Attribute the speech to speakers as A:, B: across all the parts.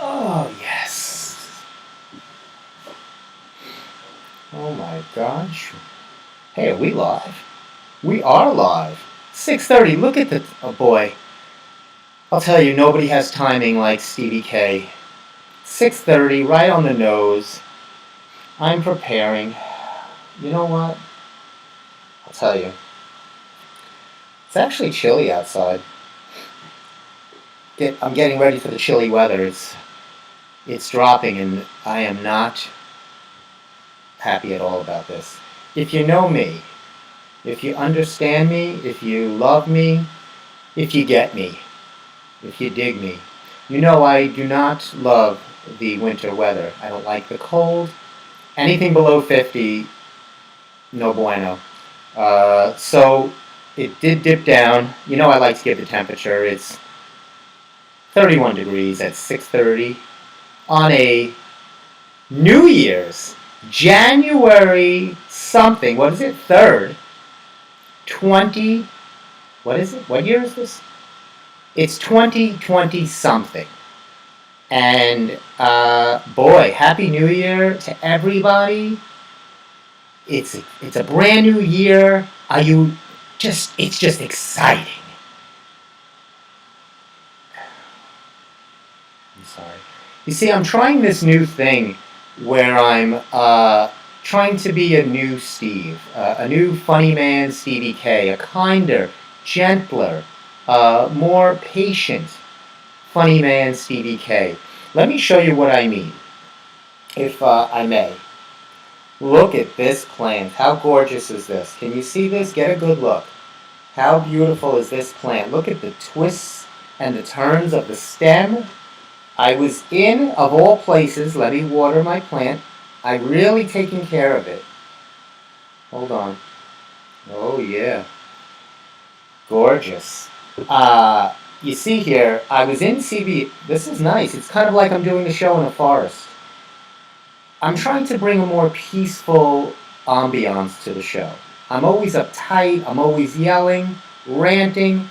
A: Oh, yes. Oh my gosh. Hey, are we live? We are live. 6:30. Look at the... Oh boy. I'll tell you, nobody has timing like Stevie K. 6:30, right on the nose. I'm preparing. You know what? I'll tell you. It's actually chilly outside. I'm getting ready for the chilly weather. It's dropping, and I am not happy at all about this. If you know me, if you understand me, if you love me, if you get me, if you dig me, you know I do not love the winter weather. I don't like the cold. Anything below 50, no bueno. So it did dip down. You know I like to give the temperature. It's 31 degrees at 6:30 on a New Year's, January something. What is it? 3rd. 20. What is it? What year is this? It's 2020 something. And boy, Happy New Year to everybody. It's a brand new year. It's just exciting. I'm sorry. You see, I'm trying this new thing where I'm trying to be a new Steve, a new funny man Stevie K, a kinder, gentler, more patient funny man Stevie K. Let me show you what I mean, if I may. Look at this plant. How gorgeous is this? Can you see this? Get a good look. How beautiful is this plant? Look at the twists and the turns of the stem. I was in, of all places, let me water my plant. I'm really taking care of it. Hold on. Oh, yeah. Gorgeous. You see here, I was in CB. This is nice. It's kind of like I'm doing a show in a forest. I'm trying to bring a more peaceful ambiance to the show. I'm always uptight. I'm always yelling, ranting.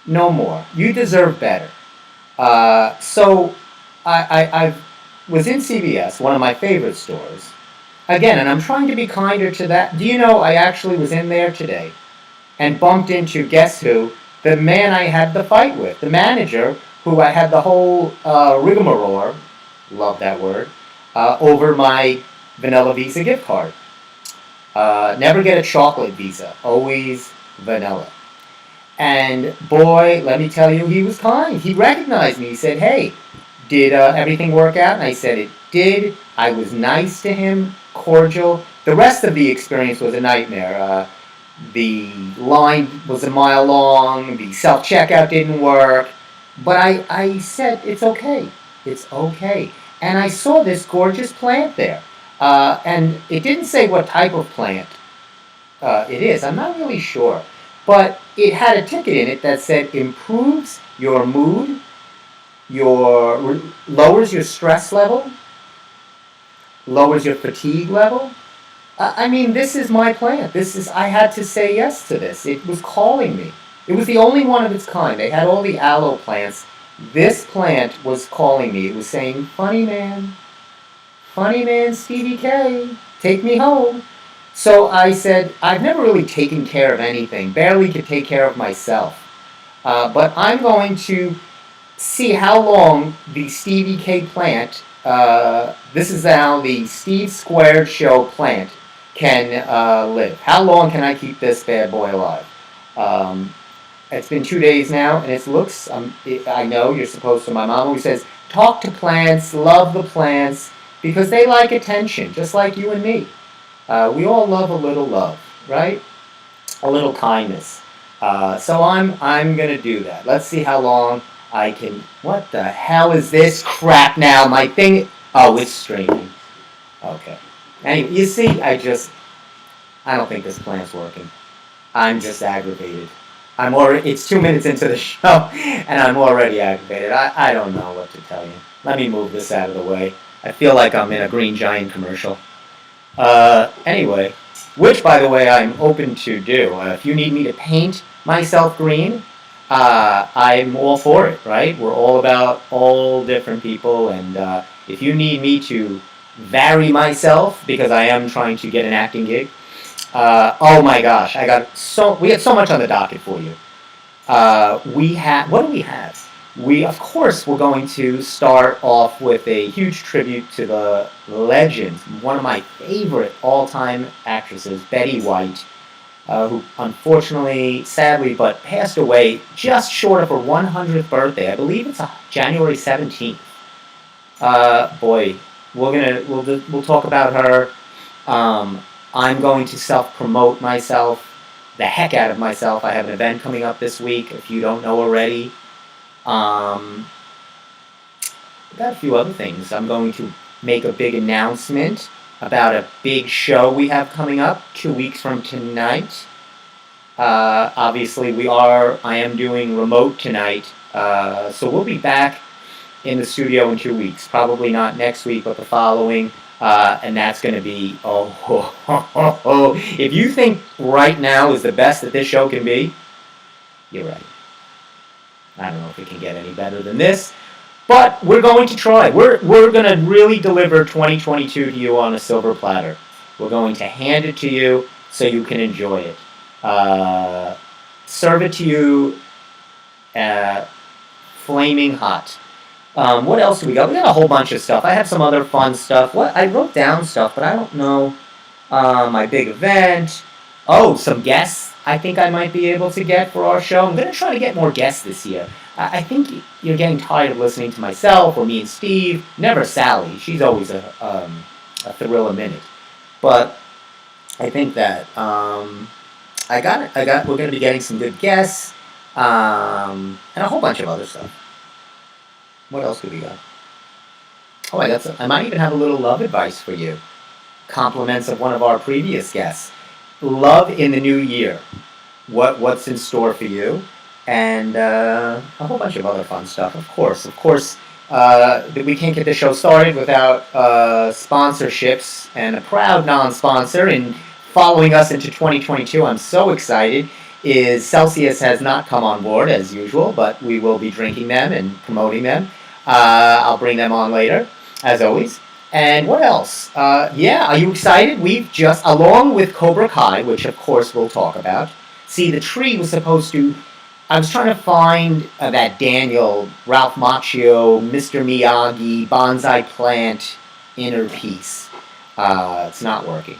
A: No more. You deserve better. So I was in CVS, one of my favorite stores. Again, and I'm trying to be kinder to that. Do you know I actually was in there today and bumped into, guess who? The man I had the fight with, the manager, who I had the whole rigmarole, love that word, over my Vanilla Visa gift card. Never get a chocolate Visa, always vanilla. And boy, let me tell you, he was kind. He recognized me. He said, hey, did everything work out? And I said, it did. I was nice to him, cordial. The rest of the experience was a nightmare. The line was a mile long. The self-checkout didn't work. But I said, it's okay. It's okay. And I saw this gorgeous plant there. And it didn't say what type of plant it is. I'm not really sure. But it had a ticket in it that said improves your mood, lowers your stress level, lowers your fatigue level. I mean, this is my plant. I had to say yes to this. It was calling me. It was the only one of its kind. They had all the aloe plants. This plant was calling me. It was saying, funny man Stevie K, take me home. So I said, I've never really taken care of anything, barely could take care of myself. But I'm going to see how long the Stevie K plant, this is now the Steve Squared Show plant, can live. How long can I keep this bad boy alive? It's been 2 days now, and it looks, I know you're supposed to, my mom always says, talk to plants, love the plants, because they like attention, just like you and me. We all love a little love, right? A little kindness. So I'm going to do that. Let's see how long I can... What the hell is this crap now? My thing... Oh, it's streaming. Okay. Anyway, you see, I don't think this plan's working. I'm just aggravated. It's 2 minutes into the show, and I'm already aggravated. I don't know what to tell you. Let me move this out of the way. I feel like I'm in a Green Giant commercial. Anyway, which, by the way, I'm open to do. If you need me to paint myself green, I'm all for it, right? We're all about all different people, and if you need me to vary myself, because I am trying to get an acting gig, oh my gosh, we got so much on the docket for you. What do we have? Of course, we're going to start off with a huge tribute to the legend, one of my favorite all-time actresses, Betty White, who unfortunately, sadly, but passed away just short of her 100th birthday. I believe it's January 17th. Boy, we'll talk about her. I'm going to self-promote myself, the heck out of myself. I have an event coming up this week, if you don't know already. I've got a few other things. I'm going to make a big announcement about a big show we have coming up 2 weeks from tonight. Obviously, I am doing remote tonight, so we'll be back in the studio in 2 weeks. Probably not next week, but the following. And that's going to be, if you think right now is the best that this show can be, you're right. I don't know if it can get any better than this, but we're going to try. We're going to really deliver 2022 to you on a silver platter. We're going to hand it to you so you can enjoy it. Serve it to you flaming hot. What else do we got? We got a whole bunch of stuff. I have some other fun stuff. I wrote down stuff, but I don't know. My big event. Oh, some guests I think I might be able to get for our show. I'm going to try to get more guests this year. I think you're getting tired of listening to myself or me and Steve. Never Sally. She's always a thrill a minute. But I think that we're going to be getting some good guests and a whole bunch of other stuff. What else do we got? Oh, I might even have a little love advice for you. Compliments of one of our previous guests. Love in the new year. What's in store for you? And a whole bunch of other fun stuff, of course. We can't get the show started without sponsorships, and a proud non-sponsor in following us into 2022. I'm so excited. Celsius has not come on board as usual, but we will be drinking them and promoting them. I'll bring them on later, as always. And what else? Are you excited? Along with Cobra Kai, which of course we'll talk about. See, the tree was supposed to... I was trying to find that Daniel, Ralph Macchio, Mr. Miyagi, bonsai plant inner piece. It's not working.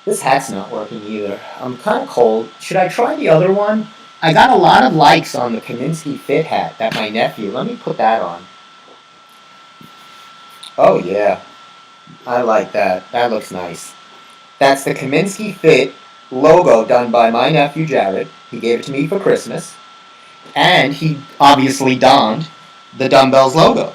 A: This hat's not working either. I'm kind of cold. Should I try the other one? I got a lot of likes on the Kaminsky Fit hat that my nephew... Let me put that on. Oh, yeah. I like that. That looks nice. That's the Kaminsky Fit logo done by my nephew, Jared. He gave it to me for Christmas. And he obviously donned the Dumbbells logo.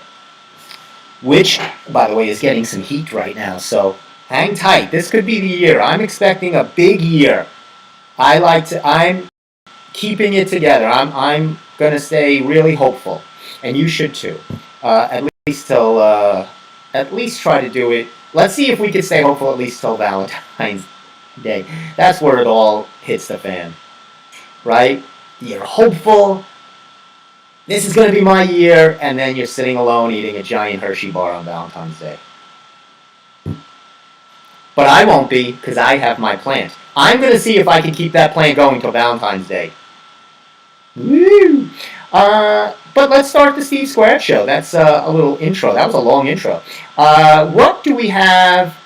A: Which, by the way, is getting some heat right now. So hang tight. This could be the year. I'm expecting a big year. I'm keeping it together. I'm going to stay really hopeful. And you should too. At least try to do it. Let's see if we can stay hopeful at least till Valentine's Day. That's where it all hits the fan. Right? You're hopeful. This is going to be my year, and then you're sitting alone eating a giant Hershey bar on Valentine's Day. But I won't be, because I have my plant. I'm going to see if I can keep that plant going till Valentine's Day. Woo! But let's start the Steve Squared Show. That's a little intro. That was a long intro. What do we have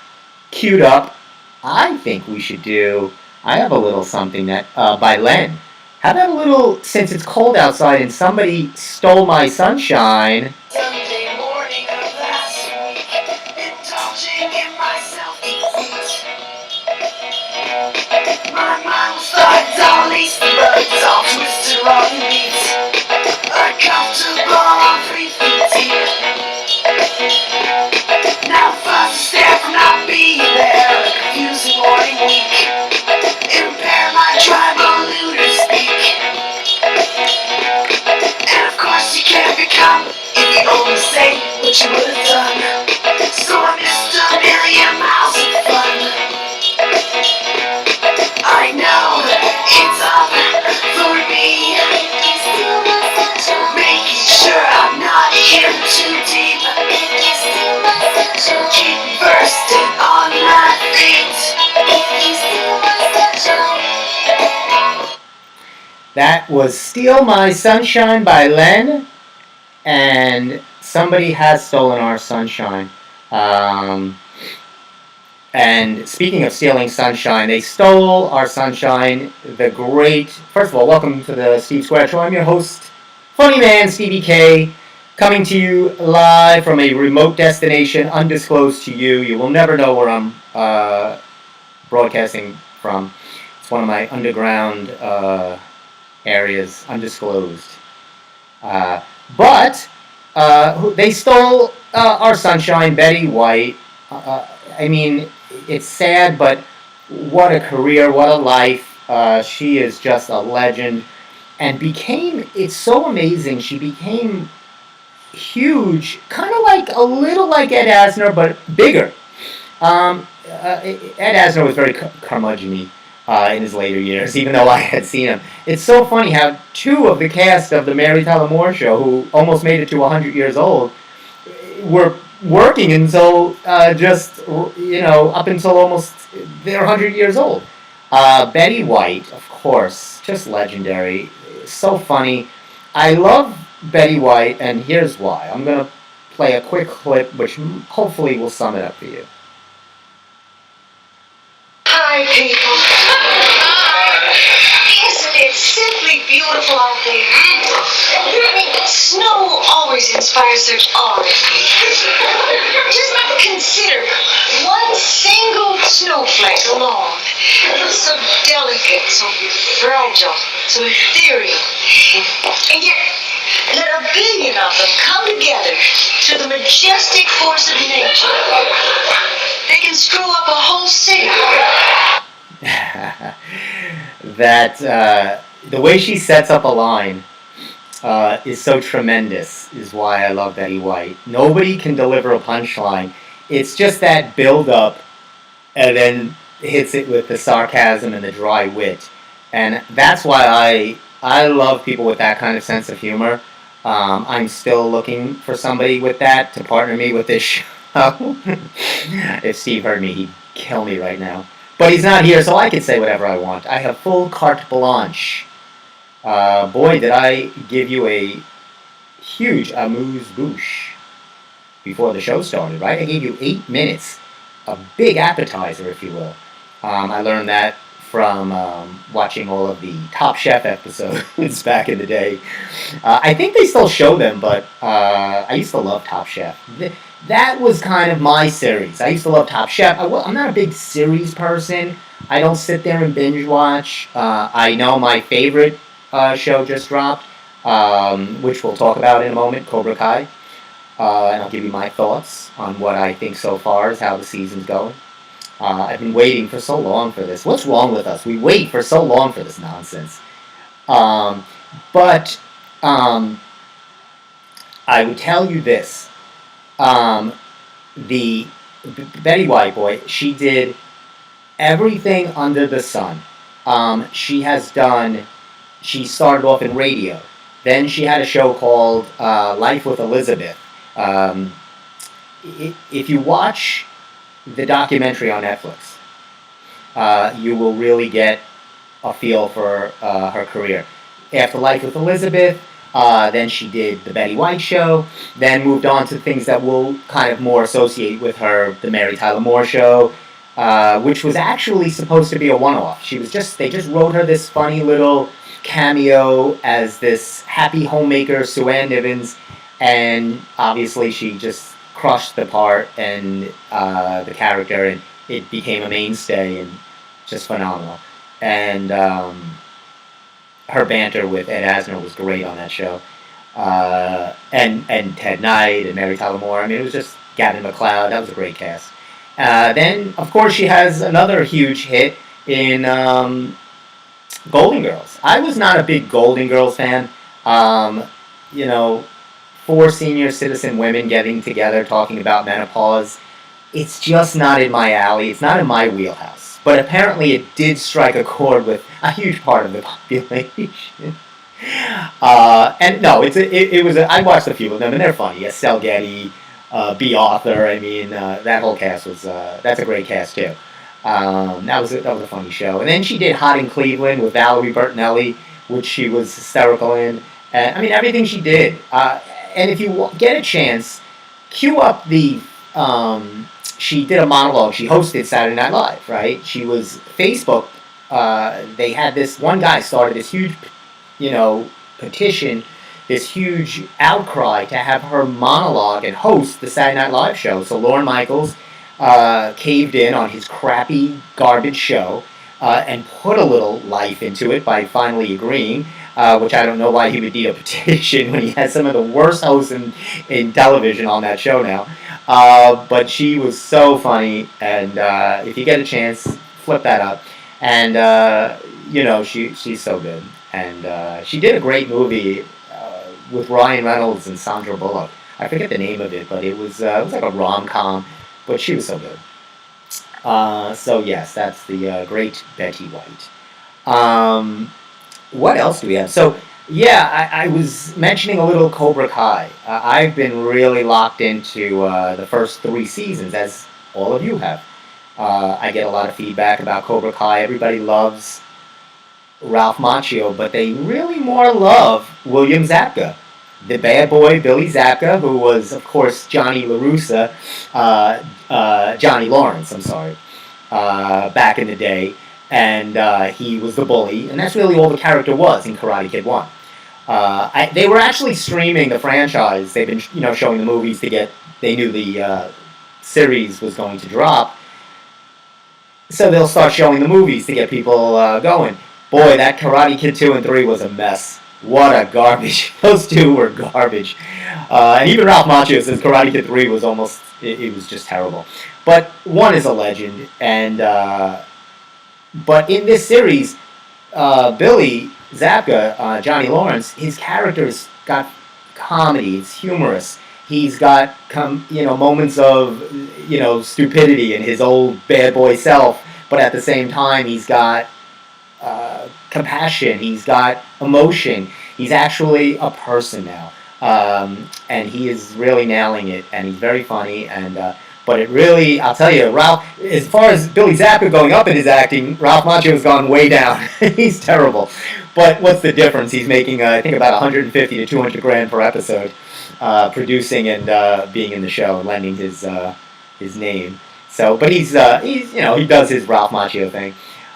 A: queued up? I think we should do... I have a little something that by Len. How about a little, since it's cold outside and somebody stole my sunshine... Sunday morning of last week, indulging in myself defeat. My mind was like Dolly's birds, all twisted on beats. Uncomfortable on 3 feet deep. Now first That was Steal My Sunshine by Len, and somebody has stolen our sunshine. Um, and speaking of stealing sunshine, they stole our sunshine. The great, first of all, welcome to the Steve Square Show. I'm your host, Funny Man Stevie K, coming to you live from a remote destination, undisclosed to you. You will never know where I'm broadcasting from. It's one of my underground areas, undisclosed. But they stole our sunshine, Betty White. I mean, it's sad, but what a career, what a life. She is just a legend. And it's so amazing, she became huge, kind of like, a little like Ed Asner, but bigger. Ed Asner was very curmudgeon-y in his later years, even though I had seen him. It's so funny how two of the cast of the Mary Tyler Moore Show, who almost made it to 100 years old, were working until up until almost they're 100 years old. Betty White, of course, just legendary. So funny. I love Betty White, and here's why. I'm going to play a quick clip, which hopefully will sum it up for you.
B: Hi, people. Isn't it simply beautiful out there? I mean, snow always inspires such awe. Just consider one single snowflake alone. So delicate, so fragile, so ethereal. And yet, let a billion of them come together through the majestic force of nature. They can screw up a whole city.
A: The way she sets up a line is so tremendous, is why I love Betty White. Nobody can deliver a punchline. It's just that build-up, and then hits it with the sarcasm and the dry wit. And that's why I love people with that kind of sense of humor. I'm still looking for somebody with that to partner me with this show. If Steve heard me, he'd kill me right now. But he's not here, so I can say whatever I want. I have full carte blanche. Boy, did I give you a huge amuse-bouche before the show started, right? I gave you 8 minutes, a big appetizer, if you will. I learned that from watching all of the Top Chef episodes back in the day. I think they still show them, but I used to love Top Chef. That was kind of my series. I used to love Top Chef. I'm not a big series person. I don't sit there and binge watch. I know my favorite show just dropped, which we'll talk about in a moment, Cobra Kai. And I'll give you my thoughts on what I think so far is how the season's going. I've been waiting for so long for this. What's wrong with us? We wait for so long for this nonsense. But I would tell you this. The Betty White, boy, she did everything under the sun. She started off in radio. Then she had a show called Life with Elizabeth. If you watch the documentary on Netflix, you will really get a feel for her career. After Life with Elizabeth, then she did the Betty White Show, then moved on to things that we'll kind of more associate with her, the Mary Tyler Moore Show, which was actually supposed to be a one-off. They just wrote her this funny little cameo as this happy homemaker, Sue Ann Nivens, and obviously she just crushed the part and the character, and it became a mainstay and just phenomenal. And her banter with Ed Asner was great on that show, and Ted Knight and Mary Tyler Moore. I mean, it was just Gavin MacLeod. That was a great cast. Then, of course, she has another huge hit in Golden Girls. I was not a big Golden Girls fan. 4 senior citizen women getting together talking about menopause. It's just not in my alley. It's not in my wheelhouse. But apparently it did strike a chord with a huge part of the population. And no, I watched a few of them, and they're funny. Estelle Getty, B. Arthur. I mean, that whole cast was that's a great cast too. That was a funny show. And then she did Hot in Cleveland with Valerie Bertinelli, which she was hysterical in. And I mean, everything she did. And if you get a chance, cue up the. She did a monologue. She hosted Saturday Night Live, right? She was Facebook. They had this one guy started this huge, petition, this huge outcry to have her monologue and host the Saturday Night Live show. So Lorne Michaels caved in on his crappy garbage show and put a little life into it by finally agreeing. Which I don't know why he would need a petition when he has some of the worst hosts in television on that show now. But she was so funny, and if you get a chance, flip that up. And she's so good, and she did a great movie with Ryan Reynolds and Sandra Bullock. I forget the name of it, but it was like a rom-com, but she was so good. So yes, that's the great Betty White. What else do we have? So, yeah, I was mentioning a little Cobra Kai. I've been really locked into the first 3 seasons, as all of you have. I get a lot of feedback about Cobra Kai. Everybody loves Ralph Macchio, but they really more love William Zabka, the bad boy Billy Zabka, who was, of course, Johnny Lawrence, I'm sorry, back in the day. And he was the bully, and that's really all the character was in Karate Kid 1. They were actually streaming the franchise. They've been, showing the movies they knew the series was going to drop. So they'll start showing the movies to get people going. Boy, that Karate Kid 2 and 3 was a mess. What a garbage. Those 2 were garbage. And even Ralph Macchio says Karate Kid 3 was almost, it was just terrible. But 1 is a legend, and... But in this series, Billy Zabka, Johnny Lawrence, his character's got comedy. It's humorous. He's got moments of stupidity in his old bad boy self, but at the same time he's got compassion. He's got emotion. He's actually a person now, and he is really nailing it. And he's very funny. And but it really, I'll tell you, Ralph, as far as Billy Zabka going up in his acting, Ralph Macchio has gone way down. He's terrible. But what's the difference? He's making, I think, about 150 to 200 grand per episode, producing and being in the show, lending his name. So, but he's he does his Ralph Macchio thing.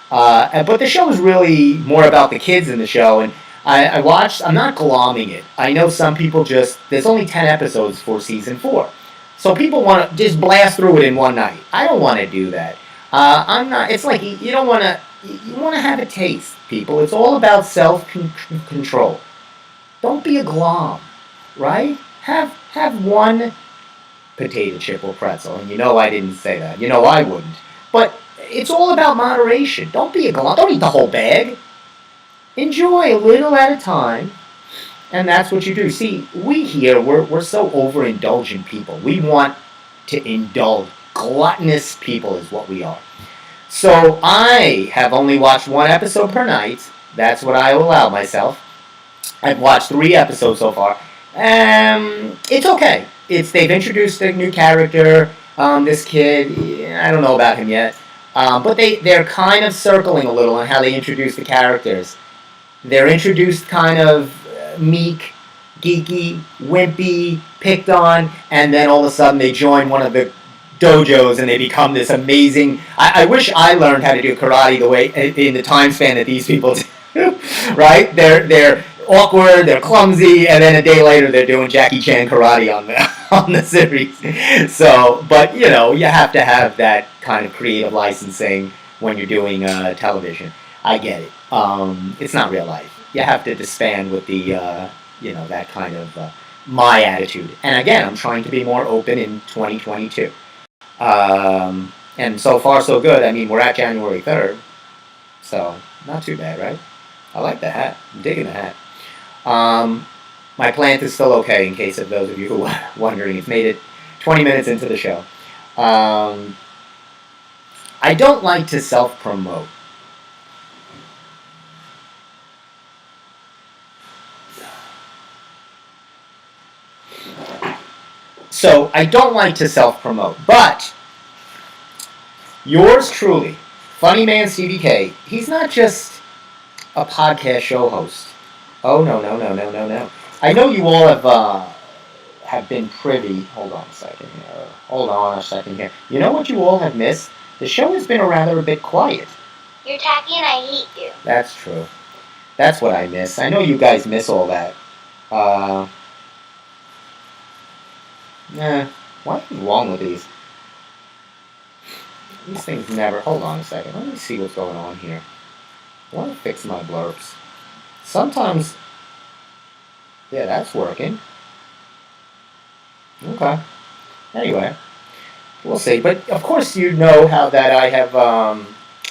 A: But the show is really more about the kids in the show, and I watched. I'm not glomming it. I know some people there's only 10 episodes for season 4. So people want to just blast through it in one night. I don't want to do that. I'm not. It's like you don't want to. You want to have a taste, people. It's all about self-control. Don't be a glom, right? Have one potato chip or pretzel, and I didn't say that. I wouldn't. But it's all about moderation. Don't be a glom. Don't eat the whole bag. Enjoy a little at a time. And that's what you do. See, we here, we're so overindulgent people. We want to indulge. Gluttonous people is what we are. So I have only watched 1 episode per night. That's what I will allow myself. I've watched 3 episodes so far. It's okay. They've introduced a new character. This kid, I don't know about him yet. But they're kind of circling a little on how they introduce the characters. They're introduced kind of meek, geeky, wimpy, picked on, and then all of a sudden they join one of the dojos and they become this amazing... I wish I learned how to do karate the way in the time span that these people do, right? They're awkward, they're clumsy, and then a day later they're doing Jackie Chan karate on the series. So, but you have to have that kind of creative licensing when you're doing television. I get it. It's not real life. You have to disband with the, that kind of my attitude. And again, I'm trying to be more open in 2022. And so far, so good. I mean, we're at January 3rd, so not too bad, right? I like the hat. I'm digging the hat. My plant is still okay, in case of those of you who are wondering. It's made it 20 minutes into the show. I don't like to self-promote. So I don't like to self-promote, but yours truly, Funny Man Stevie K, he's not just a podcast show host. Oh, no, no, no, no, no, no. I know you all have been privy. Hold on a second here. Hold on a second here. You know what you all have missed? The show has been rather a bit quiet.
B: You're tacky and I hate you.
A: That's true. That's what I miss. I know you guys miss all that. What's wrong with these? These things never... Hold on a second. Let me see what's going on here. I want to fix my blurps. Sometimes... Yeah, that's working. Okay. Anyway. We'll see. But, of course, you know how that I have...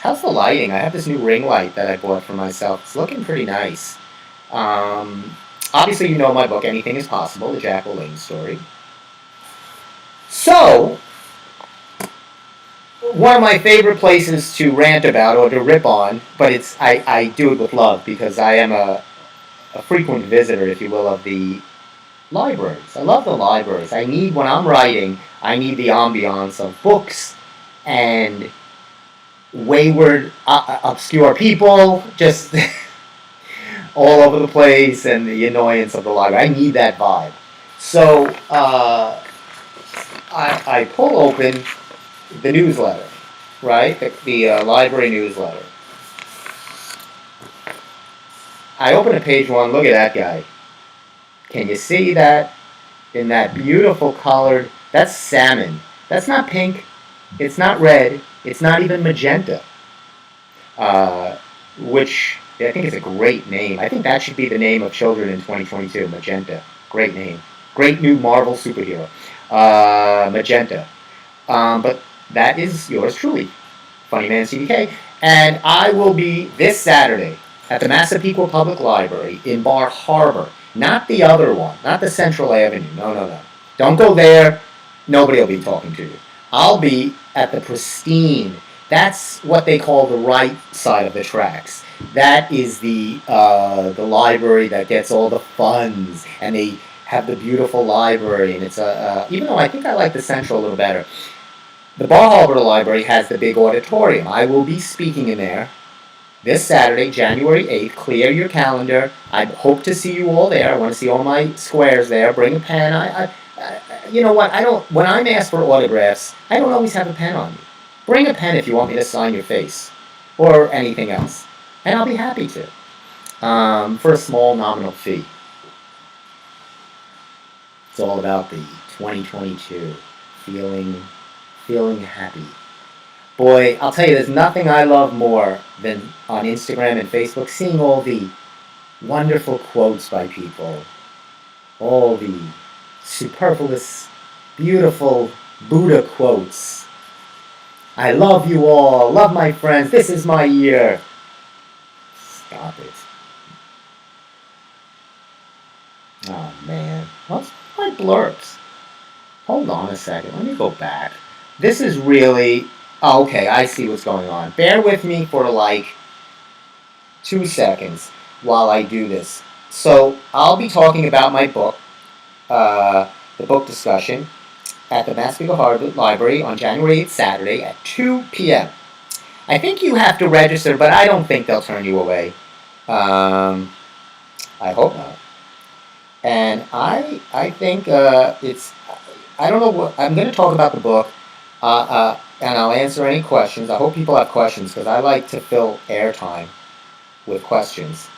A: how's the lighting? I have this new ring light that I bought for myself. It's looking pretty nice. Obviously, you know my book, Anything is Possible, the Jack LaLanne story. So, one of my favorite places to rant about or to rip on, but I do it with love because I am a frequent visitor, if you will, of the libraries. I love the libraries. When I'm writing, I need the ambiance of books and wayward, obscure people, just all over the place, and the annoyance of the library. I need that vibe. So, I pull open the newsletter, right? The library newsletter. I open a page one, look at that guy. Can you see that? In that beautiful colored, that's salmon. That's not pink, it's not red, it's not even magenta. Which, I think is a great name. I think that should be the name of children in 2022, Magenta. Great name. Great new Marvel superhero. Magenta. But that is yours truly, Funny Man CDK. And I will be this Saturday at the Massapequa Public Library in Bar Harbor. Not the other one, not the Central Avenue. No, no, no. Don't go there. Nobody will be talking to you. I'll be at the pristine, that's what they call the right side of the tracks. That is the library that gets all the funds, and they have the beautiful library, and it's even though I think I like the Central a little better. The Bar Harbor Library has the big auditorium. I will be speaking in there this Saturday, January 8th. Clear your calendar. I hope to see you all there. I want to see all my squares there. Bring a pen. You know what? When I'm asked for autographs, I don't always have a pen on me. Bring a pen if you want me to sign your face or anything else, and I'll be happy to, for a small nominal fee. It's all about the 2022 feeling happy. Boy, I'll tell you, there's nothing I love more than on Instagram and Facebook seeing all the wonderful quotes by people, all the superfluous, beautiful Buddha quotes. I love you all, love my friends, this is my year. Stop it. Oh man, what's my blurps? Hold on a second, let me go back. This is really, okay, I see what's going on. Bear with me for like 2 seconds while I do this. So, I'll be talking about my book, the book discussion, at the Massapequa Harvard Library on January 8th, Saturday at 2 p.m. I think you have to register, but I don't think they'll turn you away. I hope not. And I think it's, I don't know what, I'm going to talk about the book, and I'll answer any questions. I hope people have questions, because I like to fill airtime with questions.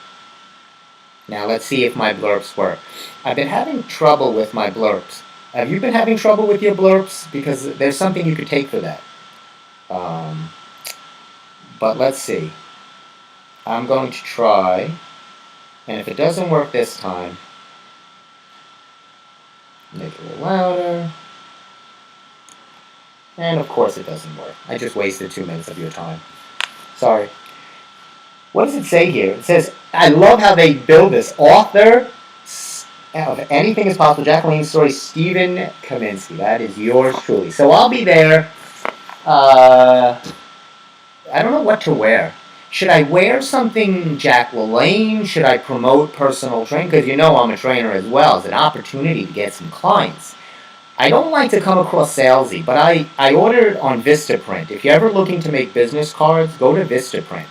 A: Now let's see if my blurps work. I've been having trouble with my blurps. Have you been having trouble with your blurps? Because there's something you could take for that. But let's see. I'm going to try, and if it doesn't work this time, make it a little louder. And of course it doesn't work. I just wasted 2 minutes of your time. Sorry. What does it say here? It says, I love how they build this. Author of Anything is Possible, Jack LaLanne story, Stephen Kaminsky. That is yours truly. So I'll be there. I don't know what to wear. Should I wear something Jack LaLanne? Should I promote personal training? Because you know I'm a trainer as well. It's an opportunity to get some clients. I don't like to come across salesy, but I ordered on Vistaprint. If you're ever looking to make business cards, go to Vistaprint.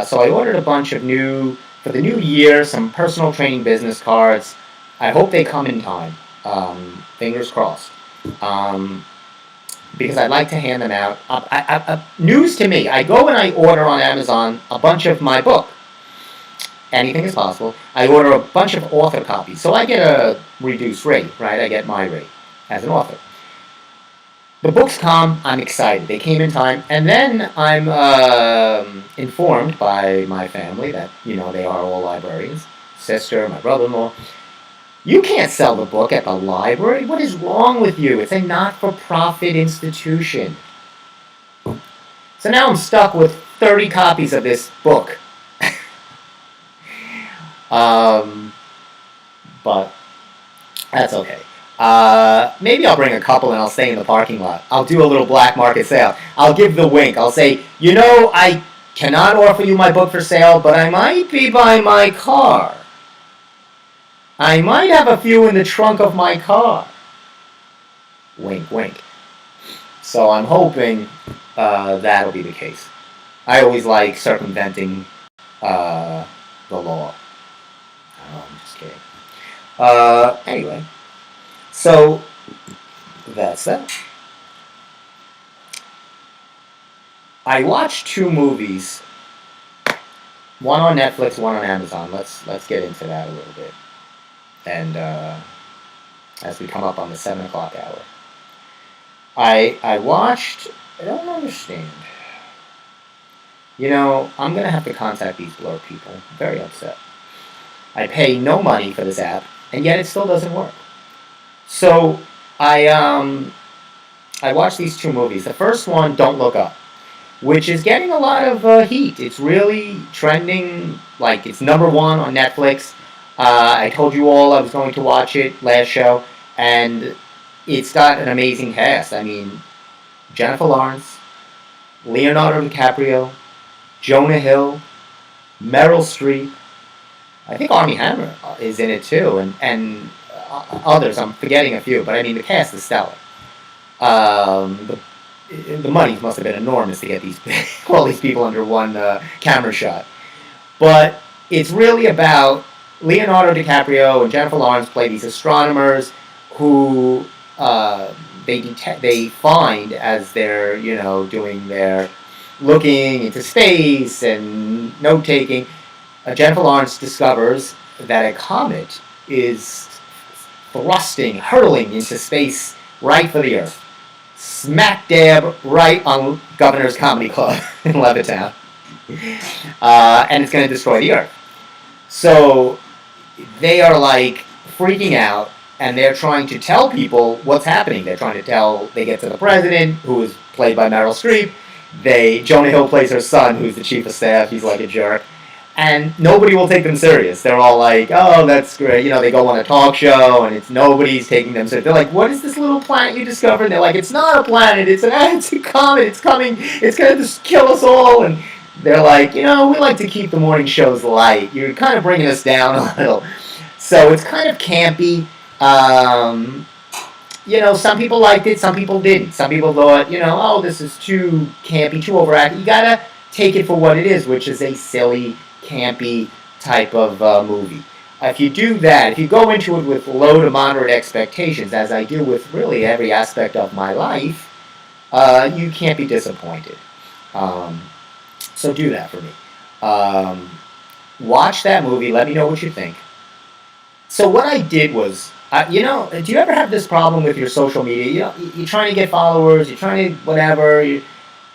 A: So I ordered a bunch of for the new year, some personal training business cards. I hope they come in time. Fingers crossed. Um, because I'd like to hand them out. News to me, I go and I order on Amazon a bunch of my book. Anything is possible. I order a bunch of author copies. So I get a reduced rate, right? I get my rate as an author. The books come, I'm excited. They came in time. And then I'm informed by my family that, they are all librarians. Sister, my brother-in-law. You can't sell the book at the library. What is wrong with you? It's a not-for-profit institution. So now I'm stuck with 30 copies of this book. But that's okay. Maybe I'll bring a couple and I'll stay in the parking lot. I'll do a little black market sale. I'll give the wink. I'll say, I cannot offer you my book for sale, but I might be by my car. I might have a few in the trunk of my car. Wink, wink. So I'm hoping that'll be the case. I always like circumventing the law. Oh, I'm just kidding. Anyway, so that's that. I watched 2 movies. One on Netflix, one on Amazon. Let's get into that a little bit. And as we come up on the 7 o'clock hour. I watched, I don't understand. I'm going to have to contact these Blur people. I'm very upset. I pay no money for this app, and yet it still doesn't work. So I watched these 2 movies. The first one, Don't Look Up, which is getting a lot of heat. It's really trending, like it's number 1 on Netflix. I told you all I was going to watch it last show, and it's got an amazing cast. I mean, Jennifer Lawrence, Leonardo DiCaprio, Jonah Hill, Meryl Streep. I think Armie Hammer is in it too, and others. I'm forgetting a few, but I mean the cast is stellar. The money must have been enormous to get all these people under one camera shot. But it's really about Leonardo DiCaprio and Jennifer Lawrence play these astronomers who they find as they're doing their looking into space and note taking. Jennifer Lawrence discovers that a comet is hurtling into space right for the Earth. Smack dab right on Governor's Comedy Club in Levittown. And it's going to destroy the Earth. So they are like freaking out, and they're trying to tell people what's happening. They get to the president, who is played by Meryl Streep. Jonah Hill plays her son, who's the chief of staff. He's like a jerk. And nobody will take them serious. They're all like, oh, that's great. They go on a talk show, and nobody's taking them serious. They're like, what is this little planet you discovered? And they're like, it's not a planet. It's a comet. It's coming. It's going to just kill us all. And they're like, we like to keep the morning shows light. You're kind of bringing us down a little. So it's kind of campy. Some people liked it. Some people didn't. Some people thought, oh, this is too campy, too overacted. You got to take it for what it is, which is a silly, campy type of movie. If you do that, if you go into it with low to moderate expectations, as I do with really every aspect of my life, you can't be disappointed. So do that for me. Watch that movie. Let me know what you think. So what I did was, do you ever have this problem with your social media? You're trying to get followers, you're trying to whatever.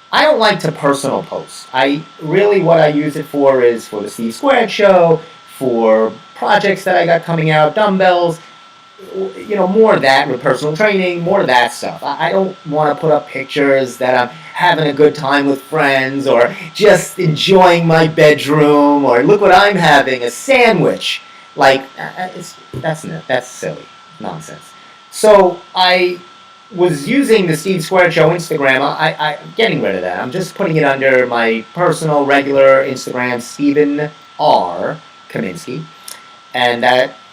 A: I don't like to personal post. What I use it for is for the Steve Squared Show, for projects that I got coming out, dumbbells, more of that with personal training, more of that stuff. I don't want to put up pictures that I'm having a good time with friends or just enjoying my bedroom or look what I'm having, a sandwich. That's silly nonsense. So I was using the Steve Squared Show Instagram. I'm getting rid of that. I'm just putting it under my personal, regular Instagram, Stephen R. Kaminsky. And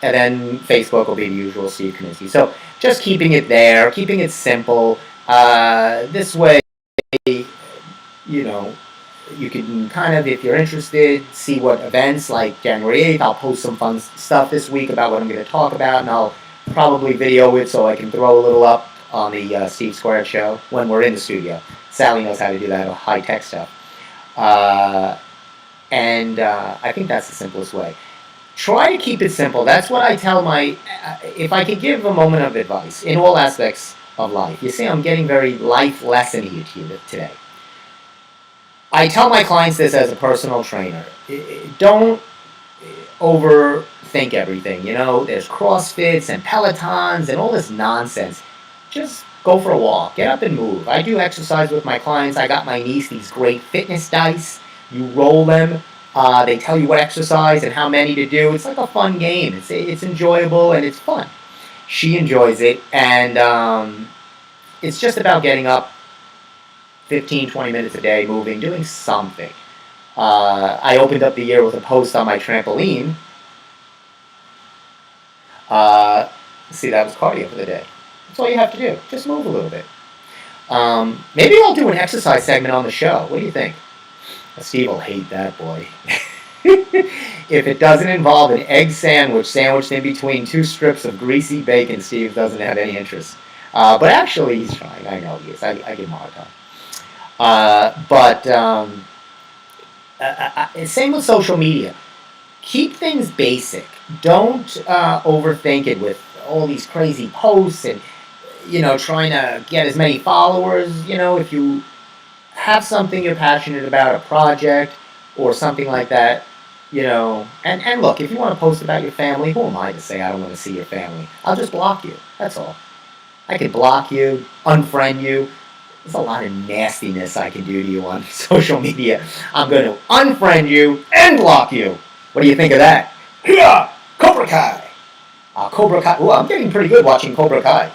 A: And then Facebook will be the usual Steve Kaminsky. So just keeping it there, keeping it simple. This way, you know, you can kind of, if you're interested, see what events like January 8th. I'll post some fun stuff this week about what I'm going to talk about, and I'll probably video it so I can throw a little up on the Steve Squared show when we're in the studio. Sally knows how to do that high-tech stuff. And I think that's the simplest way. Try to keep it simple. That's what I tell my... if I could give a moment of advice in all aspects of life. You see, I'm getting very life lesson-y to you today. I tell my clients this as a personal trainer. Don't overthink everything. You know, there's CrossFits and Pelotons and all this nonsense. Just go for a walk. Get up and move. I do exercise with my clients. I got my niece these great fitness dice. You roll them. They tell you what exercise and how many to do. It's like a fun game. It's enjoyable and it's fun. She enjoys it. And it's just about getting up 15, 20 minutes a day, moving, doing something. I opened up the year with a post on my trampoline. See, that was cardio for the day. That's all you have to do. Just move a little bit. Maybe I'll do an exercise segment on the show. What do you think? Steve will hate that, boy. If it doesn't involve an egg sandwich sandwiched in between two strips of greasy bacon, Steve doesn't have any interest. But actually, he's trying. I know he is. I give him a hard time. Same with social media. Keep things basic. Don't overthink it with all these crazy posts and, you know, trying to get as many followers. You know, if you have something you're passionate about, a project or something like that, you know, and look, if you want to post about your family, who am I to say I don't want to see your family? I'll just block you. That's all. I can block you, unfriend you. There's a lot of nastiness I can do to you on social media. I'm going to unfriend you and block you. What do you think of that? Yeah, Cobra Kai. Cobra Kai. Ooh, I'm getting pretty good watching Cobra Kai.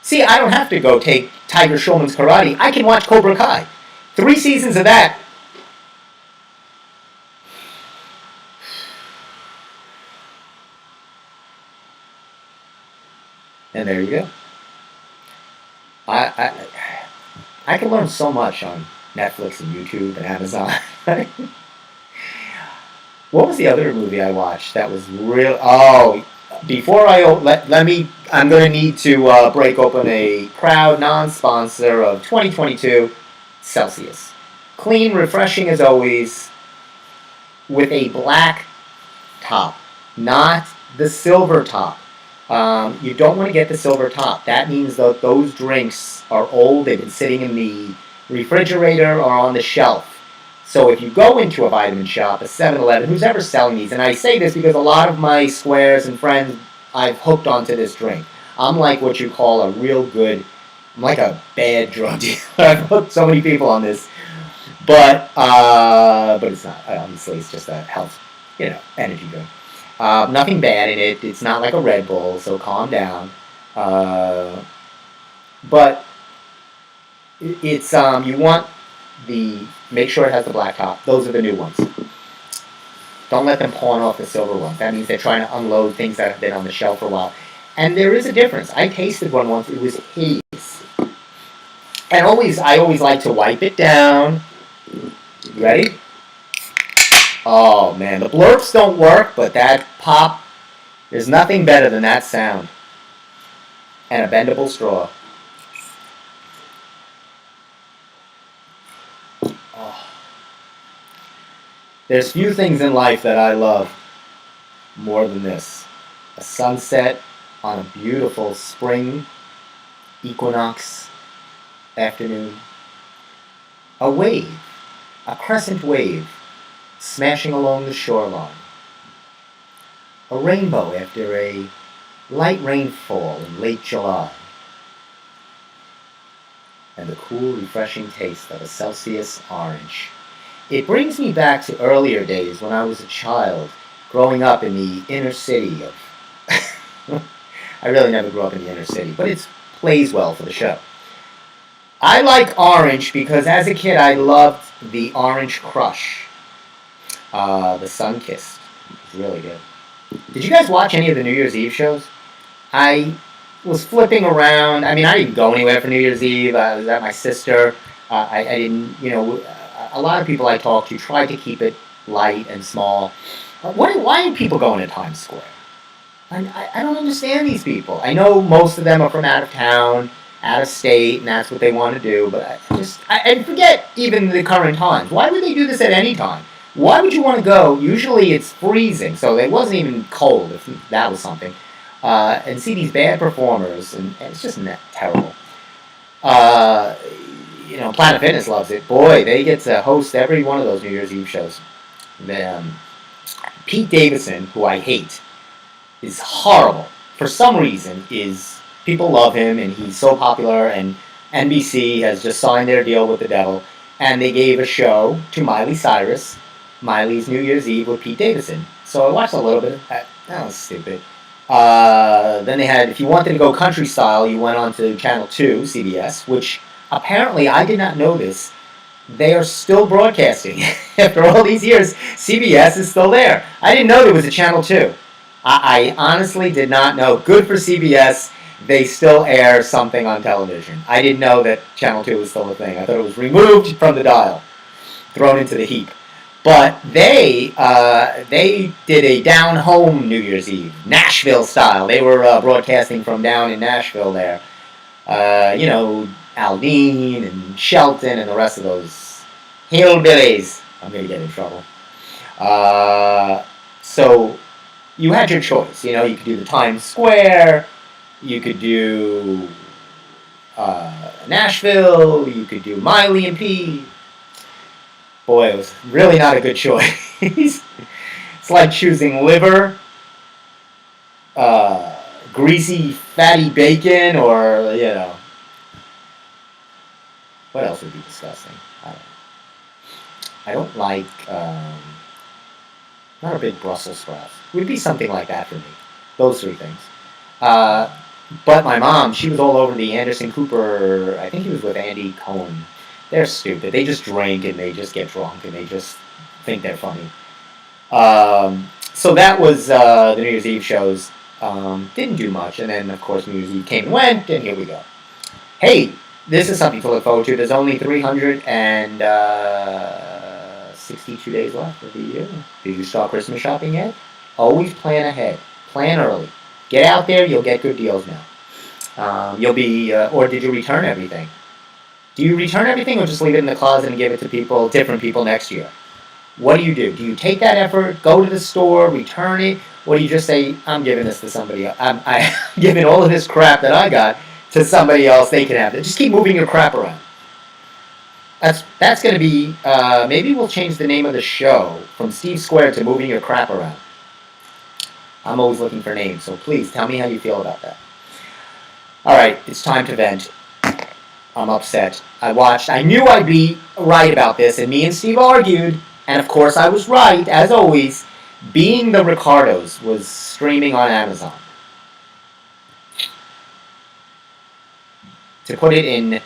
A: See, I don't have to go take Tiger Schulman's karate. I can watch Cobra Kai. 3 seasons of that. And there you go. I can learn so much on Netflix and YouTube and Amazon. What was the other movie I watched that was real? Oh, before I'm going to need to break open a proud non-sponsor of 2022, Celsius. Clean, refreshing as always, with a black top, not the silver top. You don't want to get the silver top. That means that those drinks are old. They've been sitting in the refrigerator or on the shelf. So if you go into a vitamin shop, a 7-Eleven, who's ever selling these, and I say this because a lot of my squares and friends, I've hooked onto this drink. I'm like what you call a real good, I'm like a bad drug dealer. I've hooked so many people on this. But it's not. Honestly, it's just a health, energy drink. Nothing bad in it. It's not like a Red Bull, so calm down. But it's you want make sure it has the black top. Those are the new ones. Don't let them pawn off the silver ones. That means they're trying to unload things that have been on the shelf for a while. And there is a difference. I tasted one once. It was haze. And I always like to wipe it down. You ready? Oh, man. The blurps don't work, but that pop, there's nothing better than that sound. And a bendable straw. Oh. There's few things in life that I love more than this. A sunset on a beautiful spring equinox afternoon. A wave, a crescent wave, smashing along the shoreline. A rainbow after a light rainfall in late July. And the cool, refreshing taste of a Celsius orange. It brings me back to earlier days when I was a child, growing up in the inner city of... I really never grew up in the inner city, but it plays well for the show. I like orange because as a kid I loved the Orange Crush. The Sun-Kissed. It was really good. Did you guys watch any of the New Year's Eve shows? I was flipping around. I mean, I didn't go anywhere for New Year's Eve. I was at my sister. I didn't, a lot of people I talked to tried to keep it light and small. Why are people going to Times Square? I don't understand these people. I know most of them are from out of town, out of state, and that's what they want to do, but and forget even the current times. Why would they do this at any time? Why would you want to go? Usually it's freezing, so it wasn't even cold, if that was something. And see these bad performers, and it's just terrible. Uh, Planet Fitness loves it. Boy, they get to host every one of those New Year's Eve shows. Pete Davidson, who I hate, is horrible. For some reason, people love him, and he's so popular, and NBC has just signed their deal with the devil, and they gave a show to Miley Cyrus, Miley's New Year's Eve with Pete Davidson. So I watched a little bit of that. That was stupid. Then they had, if you wanted to go country style, you went on to Channel 2, CBS, which apparently I did not know this. They are still broadcasting. After all these years, CBS is still there. I didn't know there was a Channel 2. I honestly did not know. Good for CBS. They still air something on television. I didn't know that Channel 2 was still a thing. I thought it was removed from the dial, thrown into the heap. But they did a down home New Year's Eve, Nashville style. They were broadcasting from down in Nashville there. Aldine and Shelton and the rest of those hillbillies. I'm going to get in trouble. So you had your choice. You could do the Times Square. You could do Nashville. You could do Miley and Pete. Boy, it was really not a good choice. It's like choosing liver, greasy, fatty bacon, or, what else would be disgusting? I don't like, not a big Brussels sprouts. It would be something like that for me. Those three things. But my mom, she was all over the Anderson Cooper, I think he was with Andy Cohen. They're stupid. They just drink and they just get drunk and they just think they're funny. So that was the New Year's Eve shows. Didn't do much. And then, of course, New Year's Eve came and went, and here we go. Hey, this is something to look forward to. There's only 362 days left of the year. Did you start Christmas shopping yet? Always plan ahead. Plan early. Get out there. You'll get good deals now. Or did you return everything? Do you return everything or just leave it in the closet and give it to different people next year? What do? Do you take that effort, go to the store, return it, or do you just say, I'm giving this to somebody else. I'm giving all of this crap that I got to somebody else, they can have it. Just keep moving your crap around. That's going to be, maybe we'll change the name of the show from Steve Square to Moving Your Crap Around. I'm always looking for names, so please tell me how you feel about that. Alright, it's time to vent. I'm upset. I knew I'd be right about this, and me and Steve argued, and of course I was right, as always. Being the Ricardos was streaming on Amazon. To put it in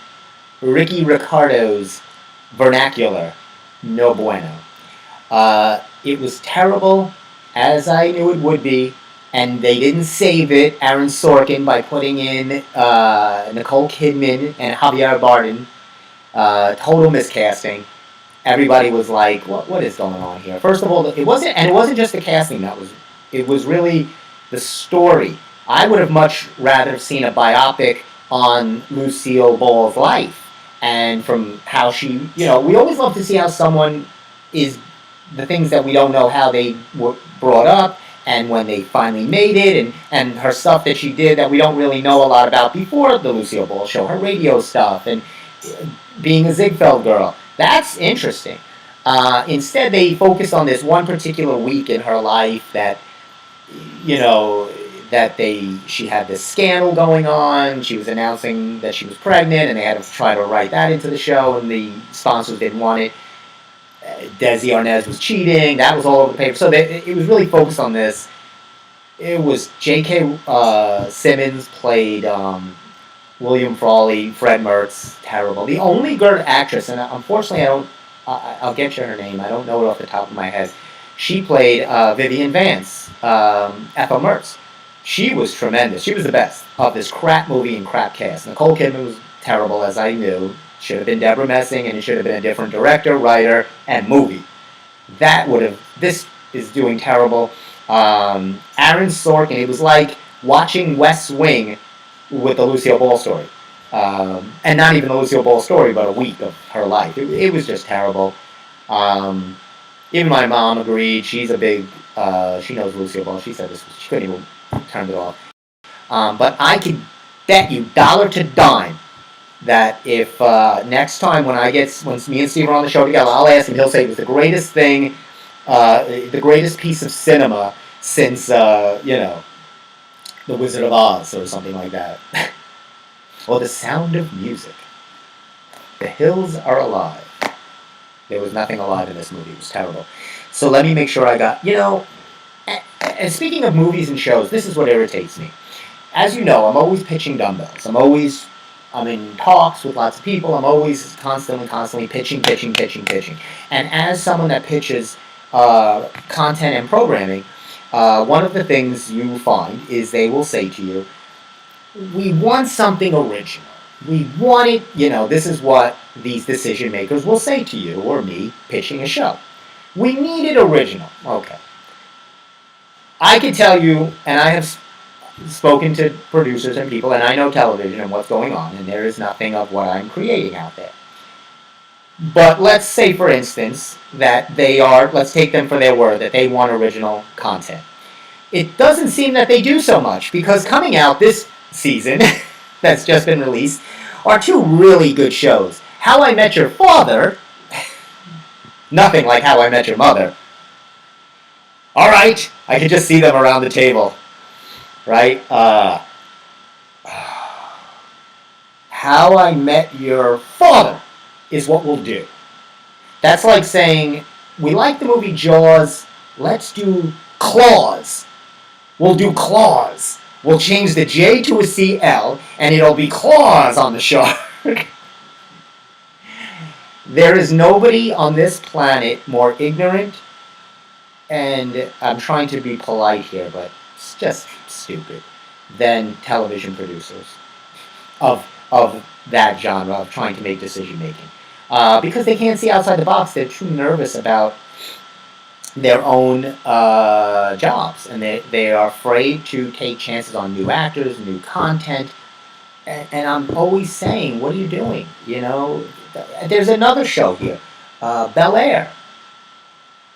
A: Ricky Ricardo's vernacular, no bueno. It was terrible, as I knew it would be, and they didn't save it, Aaron Sorkin, by putting in Nicole Kidman and Javier Bardem. Total miscasting. Everybody was like, what is going on here? First of all, it wasn't just the casting it was really the story. I would have much rather seen a biopic on Lucille Ball's life. And from how she, we always love to see how someone is, the things that we don't know how they were brought up, and when they finally made it, and her stuff that she did that we don't really know a lot about before the Lucille Ball show, her radio stuff, and being a Ziegfeld girl. That's interesting. Instead, they focused on this one particular week in her life that, she had this scandal going on. She was announcing that she was pregnant, and they had to try to write that into the show, and the sponsors didn't want it. Desi Arnaz was cheating. That was all over the paper. So it was really focused on this. It was J.K. Simmons played William Frawley, Fred Mertz. Terrible. The only good actress, and unfortunately I'll get you her name. I don't know it off the top of my head. She played Vivian Vance, Ethel Mertz. She was tremendous. She was the best of this crap movie and crap cast. Nicole Kidman was terrible, as I knew. Should have been Deborah Messing, and it should have been a different director, writer, and movie. That would have. This is doing terrible. Aaron Sorkin. It was like watching West Wing with the Lucille Ball story, and not even the Lucille Ball story, but a week of her life. It was just terrible. Even my mom agreed. She's a big. She knows Lucille Ball. She said this. She couldn't even turn it off. But I could bet you dollar to dime that if next time when me and Steve are on the show together, I'll ask him. He'll say it was the greatest thing, the greatest piece of cinema since The Wizard of Oz or something like that, or The Sound of Music. The hills are alive. There was nothing alive in this movie. It was terrible. So let me make sure I got And speaking of movies and shows, this is what irritates me. As you know, I'm always pitching dumbbells. I'm in talks with lots of people. I'm always constantly pitching. And as someone that pitches content and programming, one of the things you find is they will say to you, we want something original. We want it, this is what these decision makers will say to you or me pitching a show. We need it original. Okay. I can tell you, and I have spoken to producers and people, and I know television and what's going on, and there is nothing of what I'm creating out there. But let's say, for instance, that let's take them for their word, that they want original content. It doesn't seem that they do so much, because coming out this season, that's just been released, are two really good shows. How I Met Your Father, nothing like How I Met Your Mother. All right, I can just see them around the table, right? How I Met Your Father is what we'll do. That's like saying, we like the movie Jaws, let's do Claws. We'll do Claws. We'll change the J to a CL, and it'll be Claws on the shark. There is nobody on this planet more ignorant, and I'm trying to be polite here, but it's just stupid, than television producers of that genre, of trying to make decision making. Because they can't see outside the box. They're too nervous about their own jobs, and they are afraid to take chances on new actors, new content. And I'm always saying, what are you doing? There's another show here, Bel Air.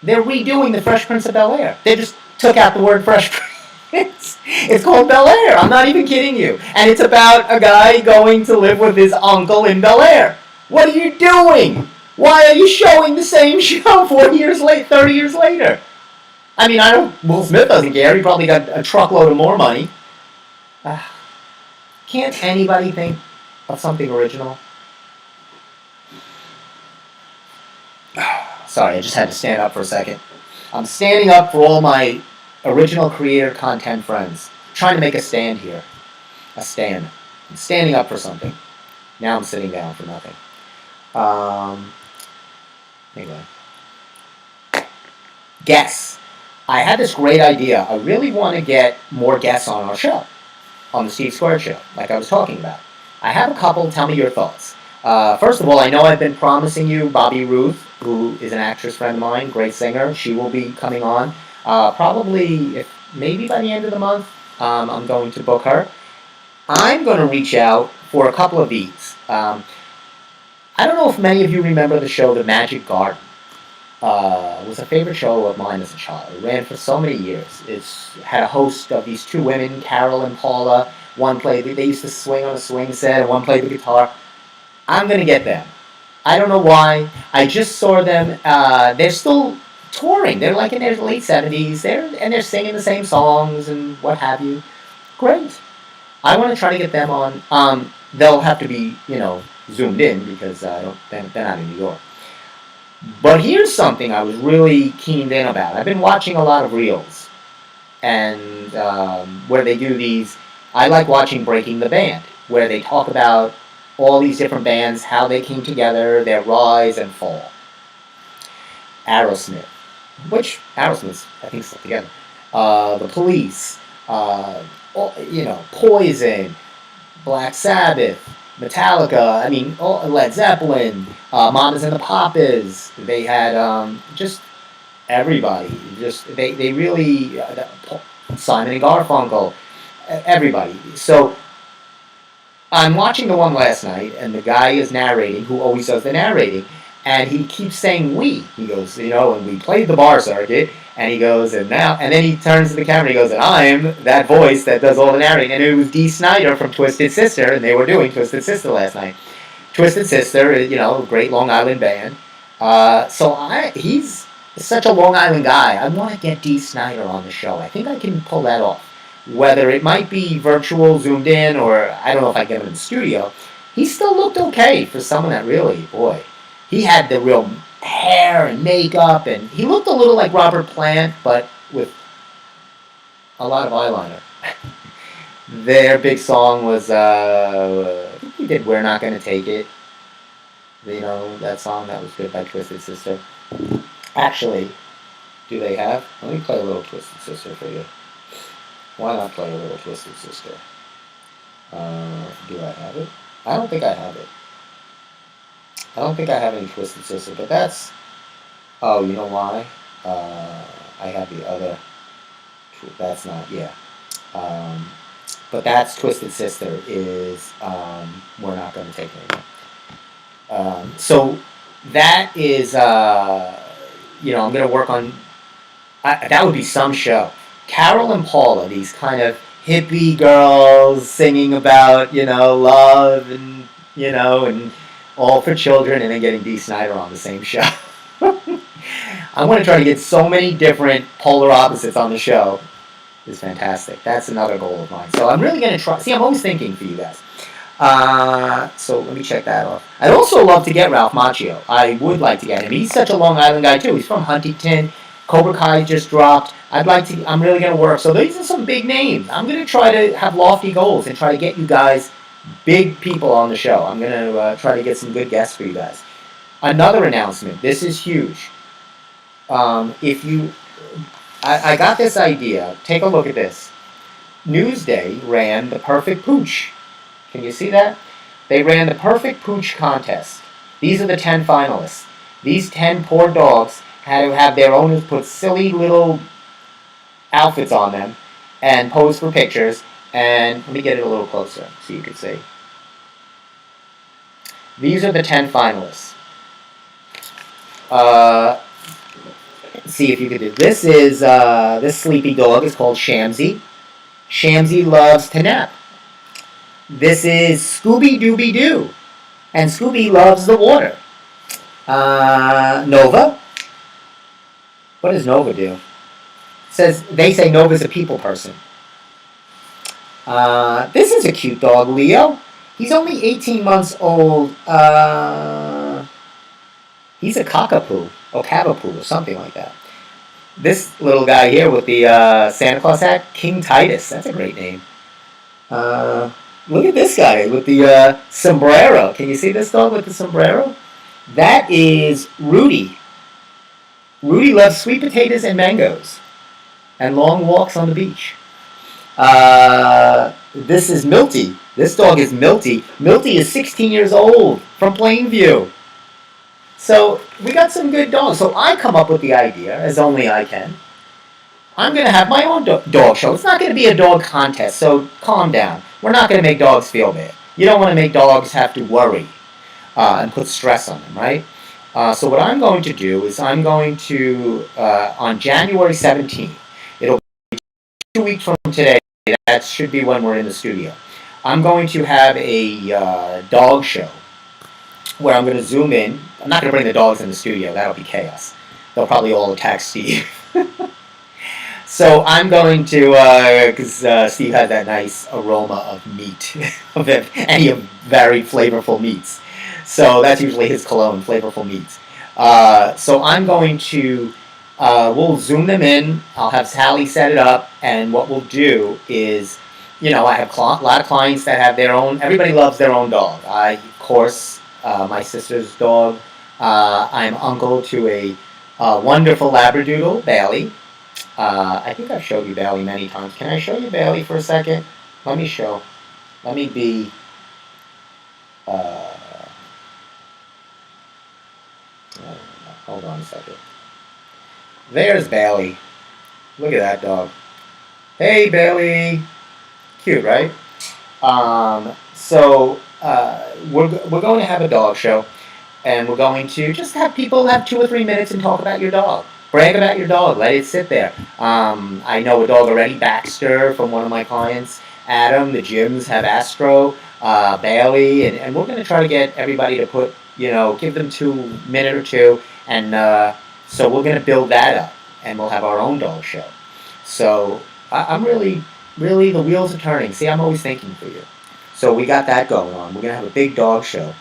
A: They're redoing the Fresh Prince of Bel Air. They just took out the word Fresh Prince. It's called Bel Air. I'm not even kidding you. And it's about a guy going to live with his uncle in Bel Air. What are you doing? Why are you showing the same show 30 years later? I mean, I know Will Smith doesn't care. He probably got a truckload of more money. Can't anybody think of something original? Sorry, I just had to stand up for a second. I'm standing up for all my original creator content friends. I'm trying to make a stand here. A stand. I'm standing up for something. Now I'm sitting down for nothing. Anyway. Guests. I had this great idea. I really want to get more guests on our show. On the Steve Squared Show, like I was talking about. I have a couple. Tell me your thoughts. First of all, I know I've been promising you Bobby Ruth, who is an actress friend of mine, great singer. She will be coming on. Probably, maybe by the end of the month, I'm going to book her. I'm going to reach out for a couple of these. I don't know if many of you remember the show The Magic Garden. It was a favorite show of mine as a child. It ran for so many years. It's had a host of these two women, Carol and Paula. They used to swing on a swing set, and one played the guitar. I'm going to get them. I don't know why. I just saw them. They're still touring. They're like in their late 70s. They're singing the same songs and what have you. Great. I want to try to get them on. They'll have to be, zoomed in because they're not in New York. But here's something I was really keened in about. I've been watching a lot of reels, and where they do these. I like watching Breaking the Band, where they talk about all these different bands, how they came together, their rise and fall. Aerosmith, which Aerosmith, I think, still together. The Police, Poison, Black Sabbath, Metallica. I mean, Led Zeppelin, Mamas and the Papas. They had just everybody. Just they really Simon and Garfunkel, everybody. So I'm watching the one last night, and the guy is narrating, who always does the narrating, and he keeps saying "we." He goes, and we played the bar circuit, and he goes, and now, and then he turns to the camera, and he goes, and I'm that voice that does all the narrating, and it was Dee Snider from Twisted Sister, and they were doing Twisted Sister last night. Twisted Sister, great Long Island band. He's such a Long Island guy. I want to get Dee Snider on the show. I think I can pull that off. Whether it might be virtual, zoomed in, or I don't know if I get him in the studio, he still looked okay for someone that really, boy, he had the real hair and makeup, and he looked a little like Robert Plant, but with a lot of eyeliner. Their big song was, I think he did "We're Not Gonna Take It." That song that was good by Twisted Sister. Actually, do they have? Let me play a little Twisted Sister for you. Why not play a little Twisted Sister? Do I have it? I don't think I have it. I don't think I have any Twisted Sister, but that's... Oh, you know why? I have the other... That's not... Yeah. But that's Twisted Sister is... We're Not Gonna Take It Anymore. So that is... I'm going to work on... that would be some show. Carol and Paula, these kind of hippie girls singing about, love and, and all for children, and then getting Dee Snider on the same show. I want to try to get so many different polar opposites on the show. It's fantastic. That's another goal of mine. So I'm really going to try. See, I'm always thinking for you guys. So let me check that off. I'd also love to get Ralph Macchio. I would like to get him. He's such a Long Island guy, too. He's from Huntington. Cobra Kai just dropped. I'm really going to work. So these are some big names. I'm going to try to have lofty goals and try to get you guys big people on the show. I'm going to try to get some good guests for you guys. Another announcement. This is huge. I got this idea. Take a look at this. Newsday ran the Perfect Pooch. Can you see that? They ran the Perfect Pooch contest. These are the 10 finalists. These 10 poor dogs had to have their owners put silly little outfits on them and pose for pictures. And let me get it a little closer so you can see. These are the 10 finalists. See if you can do this. This sleepy dog is called Shamsy. Shamsy loves to nap. This is Scooby Dooby Doo, and Scooby loves the water. Nova. What does Nova do? They say Nova's a people person. This is a cute dog, Leo. He's only 18 months old. He's a cockapoo, or cavapoo, or something like that. This little guy here with the Santa Claus hat, King Titus. That's a great name. Look at this guy with the sombrero. Can you see this dog with the sombrero? That is Rudy. Rudy loves sweet potatoes and mangoes and long walks on the beach. This is Milty. This dog is Milty. Milty is 16 years old from Plainview. So we got some good dogs. So I come up with the idea, as only I can. I'm going to have my own dog show. It's not going to be a dog contest, so calm down. We're not going to make dogs feel bad. You don't want to make dogs have to worry and put stress on them, right? So what I'm going to do is I'm going to, on January 17th, it'll be 2 weeks from today, that should be when we're in the studio. I'm going to have a dog show where I'm going to zoom in. I'm not going to bring the dogs in the studio. That'll be chaos. They'll probably all attack Steve. So I'm going to, because Steve has that nice aroma of meat, and he has very flavorful meats. So that's usually his cologne, flavorful meats. So I'm going to, we'll zoom them in. I'll have Sally set it up, and what we'll do is, I have a lot of clients that have their own, everybody loves their own dog. Of course, my sister's dog. I'm uncle to a Wonderful Labradoodle, Bailey. I think I've showed you Bailey many times. Can I show you Bailey for a second? Let me show. Let me be. Uh, hold on a second. There's Bailey. Look at that dog. Hey, Bailey. Cute, right? We're going to have a dog show, and we're going to just have people have 2 or 3 minutes and talk about your dog. Brag about your dog. Let it sit there. I know a dog already, Baxter, from one of my clients. Adam, the gyms have Astro, Bailey, and we're going to try to get everybody to put, give them 2 minute or 2, and so we're going to build that up, and we'll have our own dog show. So I'm really, the wheels are turning. See, I'm always thinking for you. So we got that going on. We're going to have a big dog show.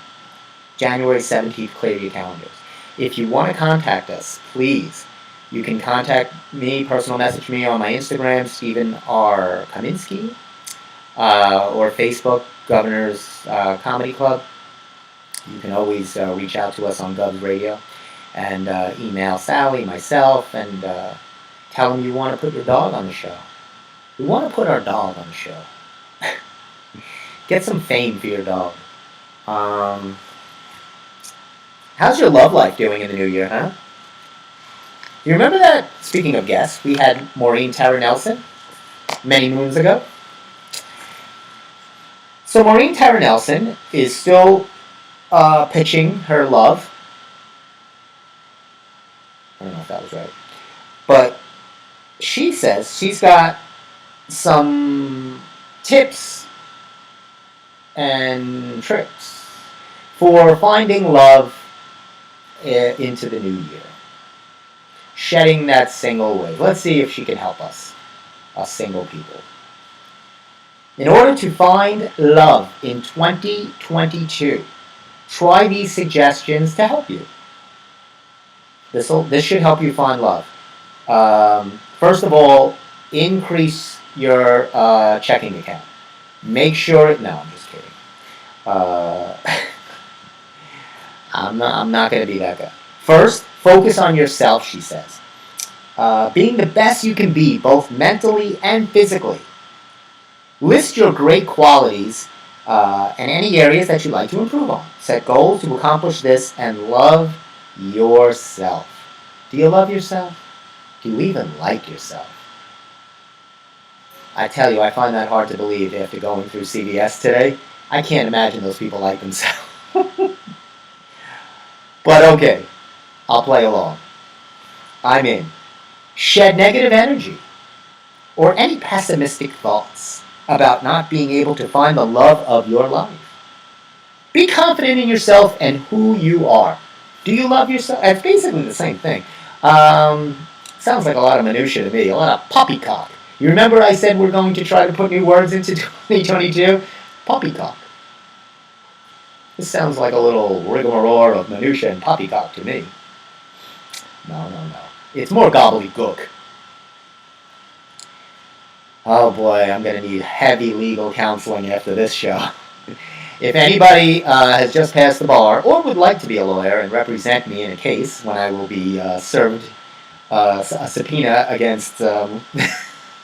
A: January 17th, clear your calendars. If you want to contact us, please, you can contact me, personal message me on my Instagram, Stephen R. Kaminsky, or Facebook, Governor's Comedy Club. You can always reach out to us on Govs Radio, and email Sally, myself, and tell them you want to put your dog on the show. We want to put our dog on the show. Get some fame for your dog. How's your love life doing in the new year, huh? You remember that, speaking of guests, we had Maureen Tara Nelson many moons ago? So Maureen Tara Nelson is still pitching her love. I don't know if that was right. But she says she's got some tips and tricks for finding love into the new year. Shedding that single wave. Let's see if she can help us single people. In order to find love in 2022, try these suggestions to help you. This should help you find love. First of all, increase your checking account. Make sure. No, I'm just kidding. I'm not going to be that guy. First, focus on yourself, she says. Being the best you can be, both mentally and physically. List your great qualities and any areas that you'd like to improve on. Set goals to accomplish this and love yourself. Do you love yourself? Do you even like yourself? I tell you, I find that hard to believe after going through CVS today. I can't imagine those people like themselves. But okay, I'll play along. I'm in. Shed negative energy or any pessimistic thoughts about not being able to find the love of your life. Be confident in yourself and who you are. Do you love yourself? It's basically the same thing. Sounds like a lot of minutia to me, a lot of poppycock. You remember I said we're going to try to put new words into 2022? Poppycock. This sounds like a little rigmarole of minutia and poppycock to me. No. It's more gobbledygook. Oh boy, I'm going to need heavy legal counseling after this show. If anybody has just passed the bar or would like to be a lawyer and represent me in a case when I will be served a subpoena against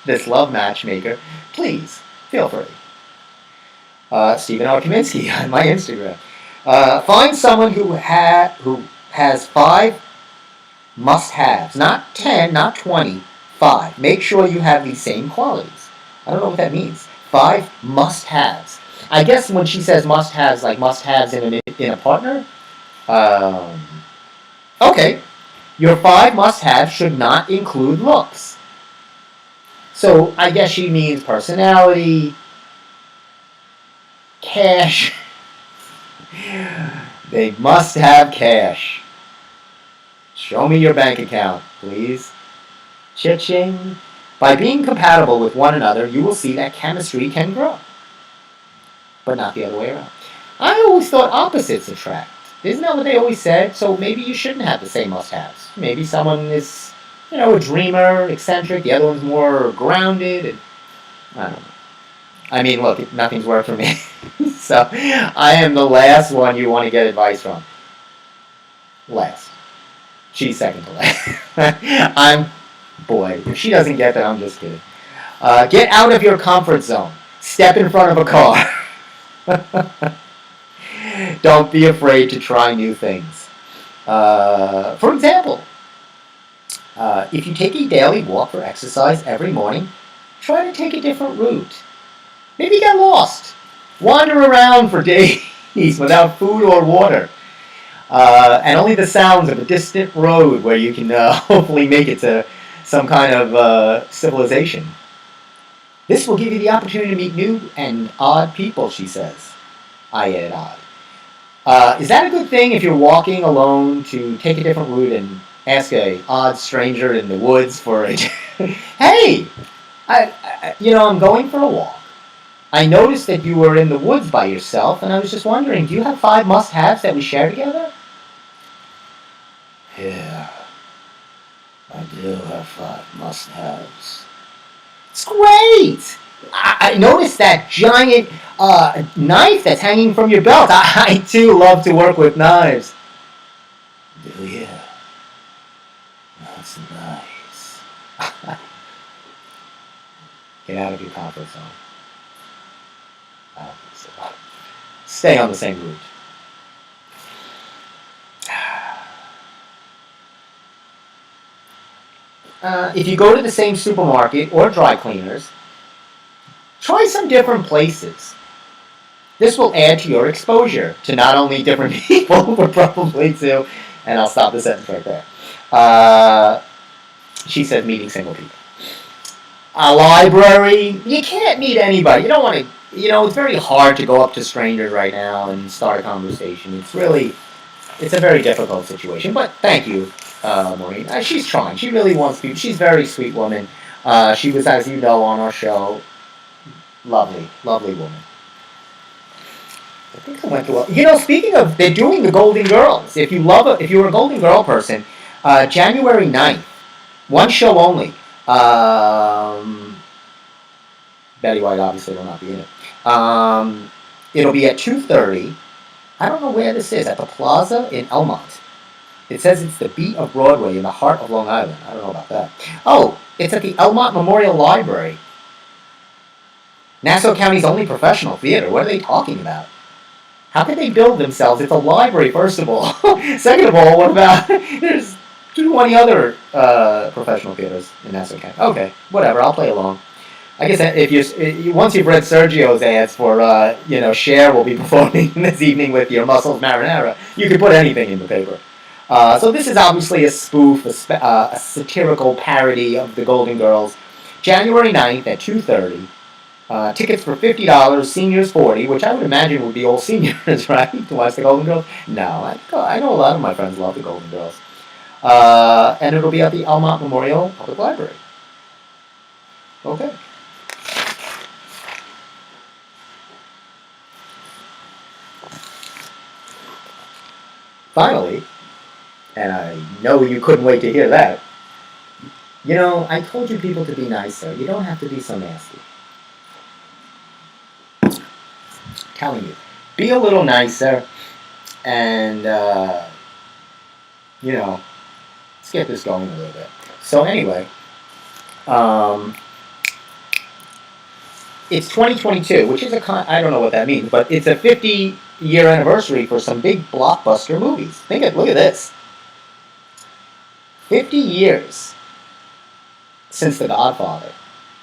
A: this love matchmaker, please feel free. Stephen R. Kaminsky on my Instagram. Find someone who has 5 must-haves, not 10, not 20, 5. Make sure you have these same qualities. I don't know what that means. 5 must-haves. I guess when she says must-haves, like must-haves in a partner. Okay, your 5 must-haves should not include looks. So I guess she means personality, cash. They must have cash. Show me your bank account, please. Cha-ching. By being compatible with one another, you will see that chemistry can grow. But not the other way around. I always thought opposites attract. Isn't that what they always said? So maybe you shouldn't have the same must-haves. Maybe someone is, a dreamer, eccentric. The other one's more grounded. And, I don't know. I mean, look, nothing's worked for me. So I am the last one you want to get advice from. Last. She's second to last. Boy, if she doesn't get that, I'm just kidding. Get out of your comfort zone. Step in front of a car. Don't be afraid to try new things. For example, if you take a daily walk for exercise every morning, try to take a different route. Maybe get lost. Wander around for days without food or water. And only the sounds of a distant road where you can hopefully make it to some kind of civilization. This will give you the opportunity to meet new and odd people, she says. I added odd. Is that a good thing if you're walking alone to take a different route and ask a odd stranger in the woods for a... Hey! I'm going for a walk. I noticed that you were in the woods by yourself, and I was just wondering, do you have 5 must-haves that we share together? Yeah, I do have 5 must-haves. It's great! I noticed that giant knife that's hanging from your belt. I too love to work with knives. Do you? That's nice. Get out of your comfort zone. I don't think so. Stay on the same route. If you go to the same supermarket or dry cleaners, try some different places. This will add to your exposure to not only different people, but probably to, and I'll stop the sentence right there. She said meeting single people. A library, you can't meet anybody. You don't want to, it's very hard to go up to strangers right now and start a conversation. It's a very difficult situation, but thank you, Maureen. She's trying. She really wants people. She's a very sweet woman. She was, as you know, on our show. Lovely, lovely woman. I think I went to speaking of, they're doing the Golden Girls. If you're a Golden Girl person, January 9th, one show only. Betty White obviously will not be in it. It'll be at 2:30. I don't know where this is. At the Plaza in Elmont. It says it's the beat of Broadway in the heart of Long Island. I don't know about that. Oh, it's at the Elmont Memorial Library. Nassau County's only professional theater. What are they talking about? How could they build themselves? It's a library, first of all. Second of all, what about... There's 20 other professional theaters in Nassau County. Okay, whatever. I'll play along. I guess if once you've read Sergio's ads for, Cher will be performing this evening with your Muscles Marinara, you could put anything in the paper. So this is obviously a spoof, a satirical parody of the Golden Girls. January 9th at 2:30. Tickets for $50, seniors $40, which I would imagine would be all seniors, right, to watch the Golden Girls? No, I know a lot of my friends love the Golden Girls. And it'll be at the Elmont Memorial Public Library. Okay. Finally, and I know you couldn't wait to hear that, I told you people to be nicer. You don't have to be so nasty. Telling you, be a little nicer, and let's get this going a little bit. So anyway, it's 2022, which is I don't know what that means, but it's a 50-year anniversary for some big blockbuster movies. Look at this. 50 years since The Godfather.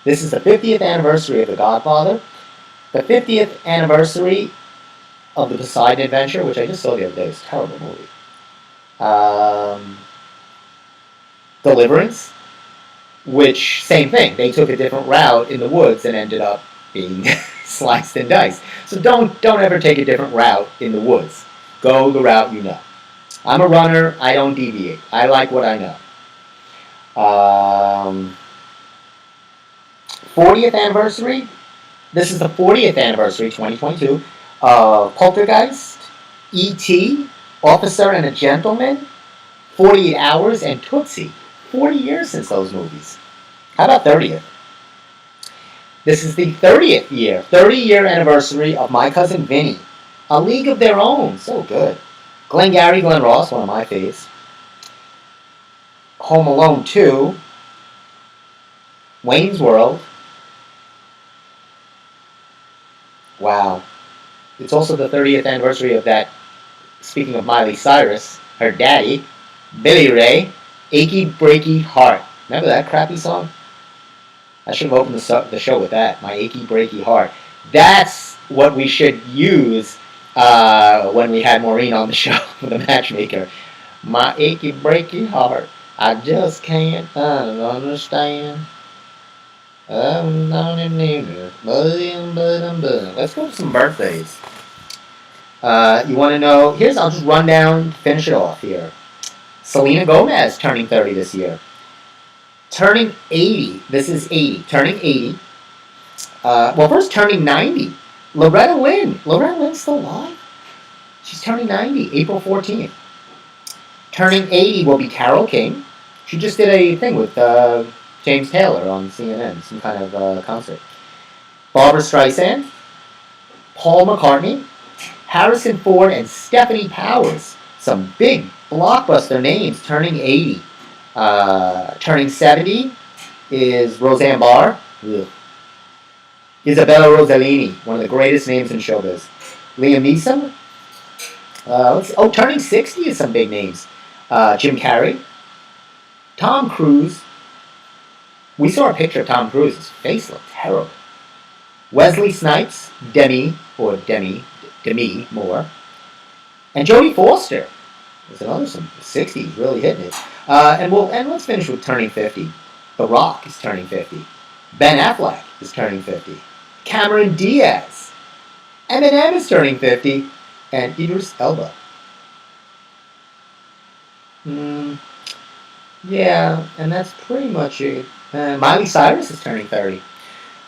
A: This is the 50th anniversary of The Godfather. The 50th anniversary of The Poseidon Adventure, which I just saw the other day. It's a terrible movie. Deliverance, which, same thing. They took a different route in the woods and ended up being sliced and diced. So don't ever take a different route in the woods. Go the route you know. I'm a runner. I don't deviate. I like what I know. 40th anniversary. This is the 40th anniversary, 2022, of Poltergeist, E.T., Officer and a Gentleman, 48 Hours, and Tootsie. 40 years since those movies. How about 30th? This is the 30-year anniversary of My Cousin Vinny, A League of Their Own. So good. Glengarry Glen Ross, one of my faves. Home Alone 2, Wayne's World. Wow. It's also the 30th anniversary of that, speaking of Miley Cyrus, her daddy, Billy Ray, Achy Breaky Heart. Remember that crappy song? I should have opened the show with that. My Achy Breaky Heart. That's what we should use when we had Maureen on the show for the matchmaker. My achy breaky heart. I just can't understand. Let's go to some birthdays. You want to know? I'll just run down, finish it off here. Selena Gomez turning 30 this year. Turning 80. This is 80. Turning 80. First turning 90. Loretta Lynn. Loretta Lynn's still alive? She's turning 90, April 14th. Turning 80 will be Carole King. She just did a thing with James Taylor on CNN, some kind of concert. Barbra Streisand. Paul McCartney. Harrison Ford and Stephanie Powers. Some big blockbuster names turning 80. Turning 70 is Roseanne Barr. Ugh. Isabella Rossellini, one of the greatest names in showbiz. Liam Neeson. Turning 60 is some big names. Jim Carrey. Tom Cruise. We saw a picture of Tom Cruise. His face looked terrible. Wesley Snipes. Demi Moore. And Jodie Foster. There's another some 60s really hitting it. And let's finish with turning 50. The Rock is turning 50. Ben Affleck is turning 50. Cameron Diaz. Eminem is turning 50. And Idris Elba. Yeah, and that's pretty much it. Miley Cyrus is turning 30.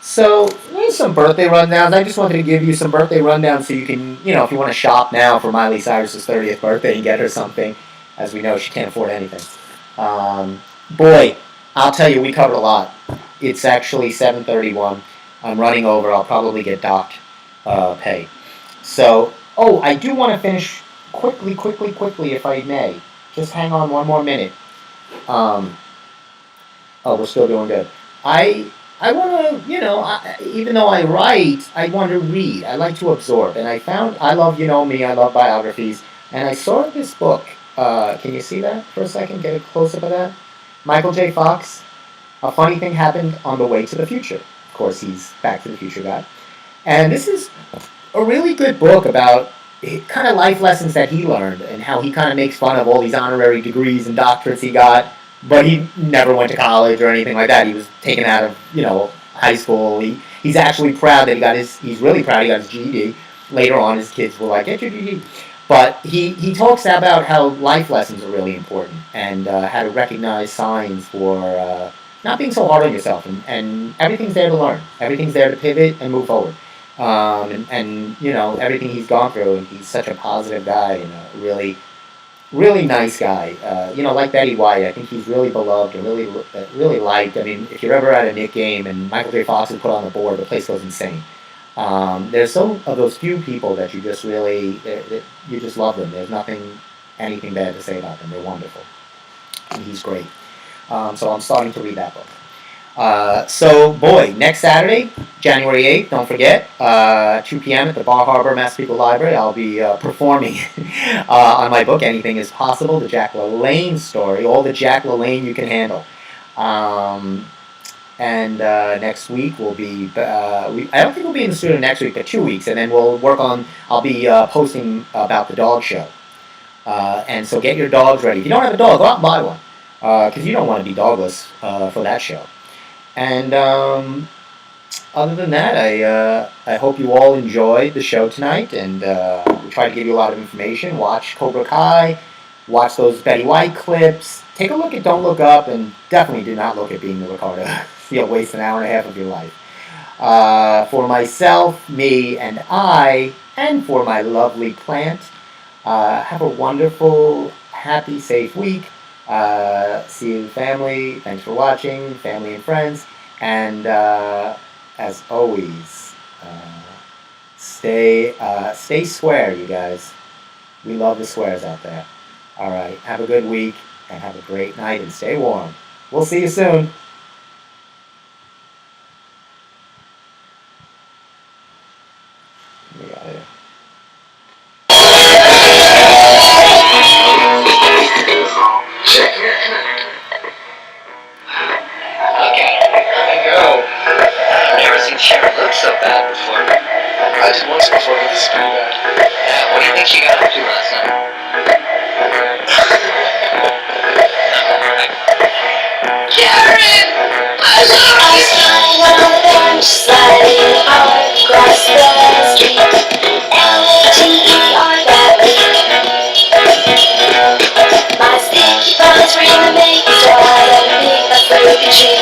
A: So, there's some birthday rundowns. I just wanted to give you some birthday rundowns so you can, if you want to shop now for Miley Cyrus's 30th birthday and get her something. As we know, she can't afford anything. Boy, I'll tell you, we covered a lot. It's actually 7:31. I'm running over. I'll probably get docked pay. So, I do want to finish quickly, if I may. Just hang on one more minute. We're still doing good. I want to, even though I write, I want to read. I like to absorb. And I love, me, I love biographies. And I saw this book. Can you see that for a second? Get a close-up of that? Michael J. Fox. A funny thing happened on the way to the future. Of course, he's Back to the Future guy. And this is a really good book about kind of life lessons that he learned and how he kind of makes fun of all these honorary degrees and doctorates he got. But he never went to college or anything like that. He was taken out of, high school. He's actually proud that he's really proud he got his GED. Later on, his kids were like, get your GED. But he talks about how life lessons are really important and how to recognize signs for not being so hard on yourself. And everything's there to learn. Everything's there to pivot and move forward. Everything he's gone through, and he's such a positive guy and a really, really nice guy. Like Betty White, I think he's really beloved and really liked. I mean, if you're ever at a Knick game and Michael J. Fox is put on the board, the place goes insane. There's some of those few people that you just really, you just love them. There's anything bad to say about them. They're wonderful. And he's great. So I'm starting to read that book. Next Saturday, January 8th, don't forget, 2 p.m. at the Bar Harbor Massapequa Library, I'll be performing on my book, Anything is Possible, the Jack LaLanne story, all the Jack LaLanne you can handle. Next week will be, I don't think we'll be in the studio next week, but 2 weeks, and then I'll be posting about the dog show. And so get your dogs ready. If you don't have a dog, go out and buy one, because you don't want to be dogless for that show. And other than that, I hope you all enjoyed the show tonight, and we try to give you a lot of information. Watch Cobra Kai, watch those Betty White clips, take a look at Don't Look Up, and definitely do not look at Being the Ricardo. You'll waste an hour and a half of your life. For myself, me, and I, and for my lovely plant, have a wonderful, happy, safe week. See you, family. Thanks for watching, family and friends. And as always, stay square, you guys. We love the squares out there. All right. Have a good week. and have a great night and stay warm. We'll see you soon. We got it.
B: Look at her. I know. I've never seen Sharon look so bad before.
C: I did once before, but this is pretty bad.
B: Yeah, what do you think she got up to last night? Karen! I was lying on the bench, sliding across the street. L-A-T-E-R that week. My sticky bones ring the make me dry and make my broken cheek.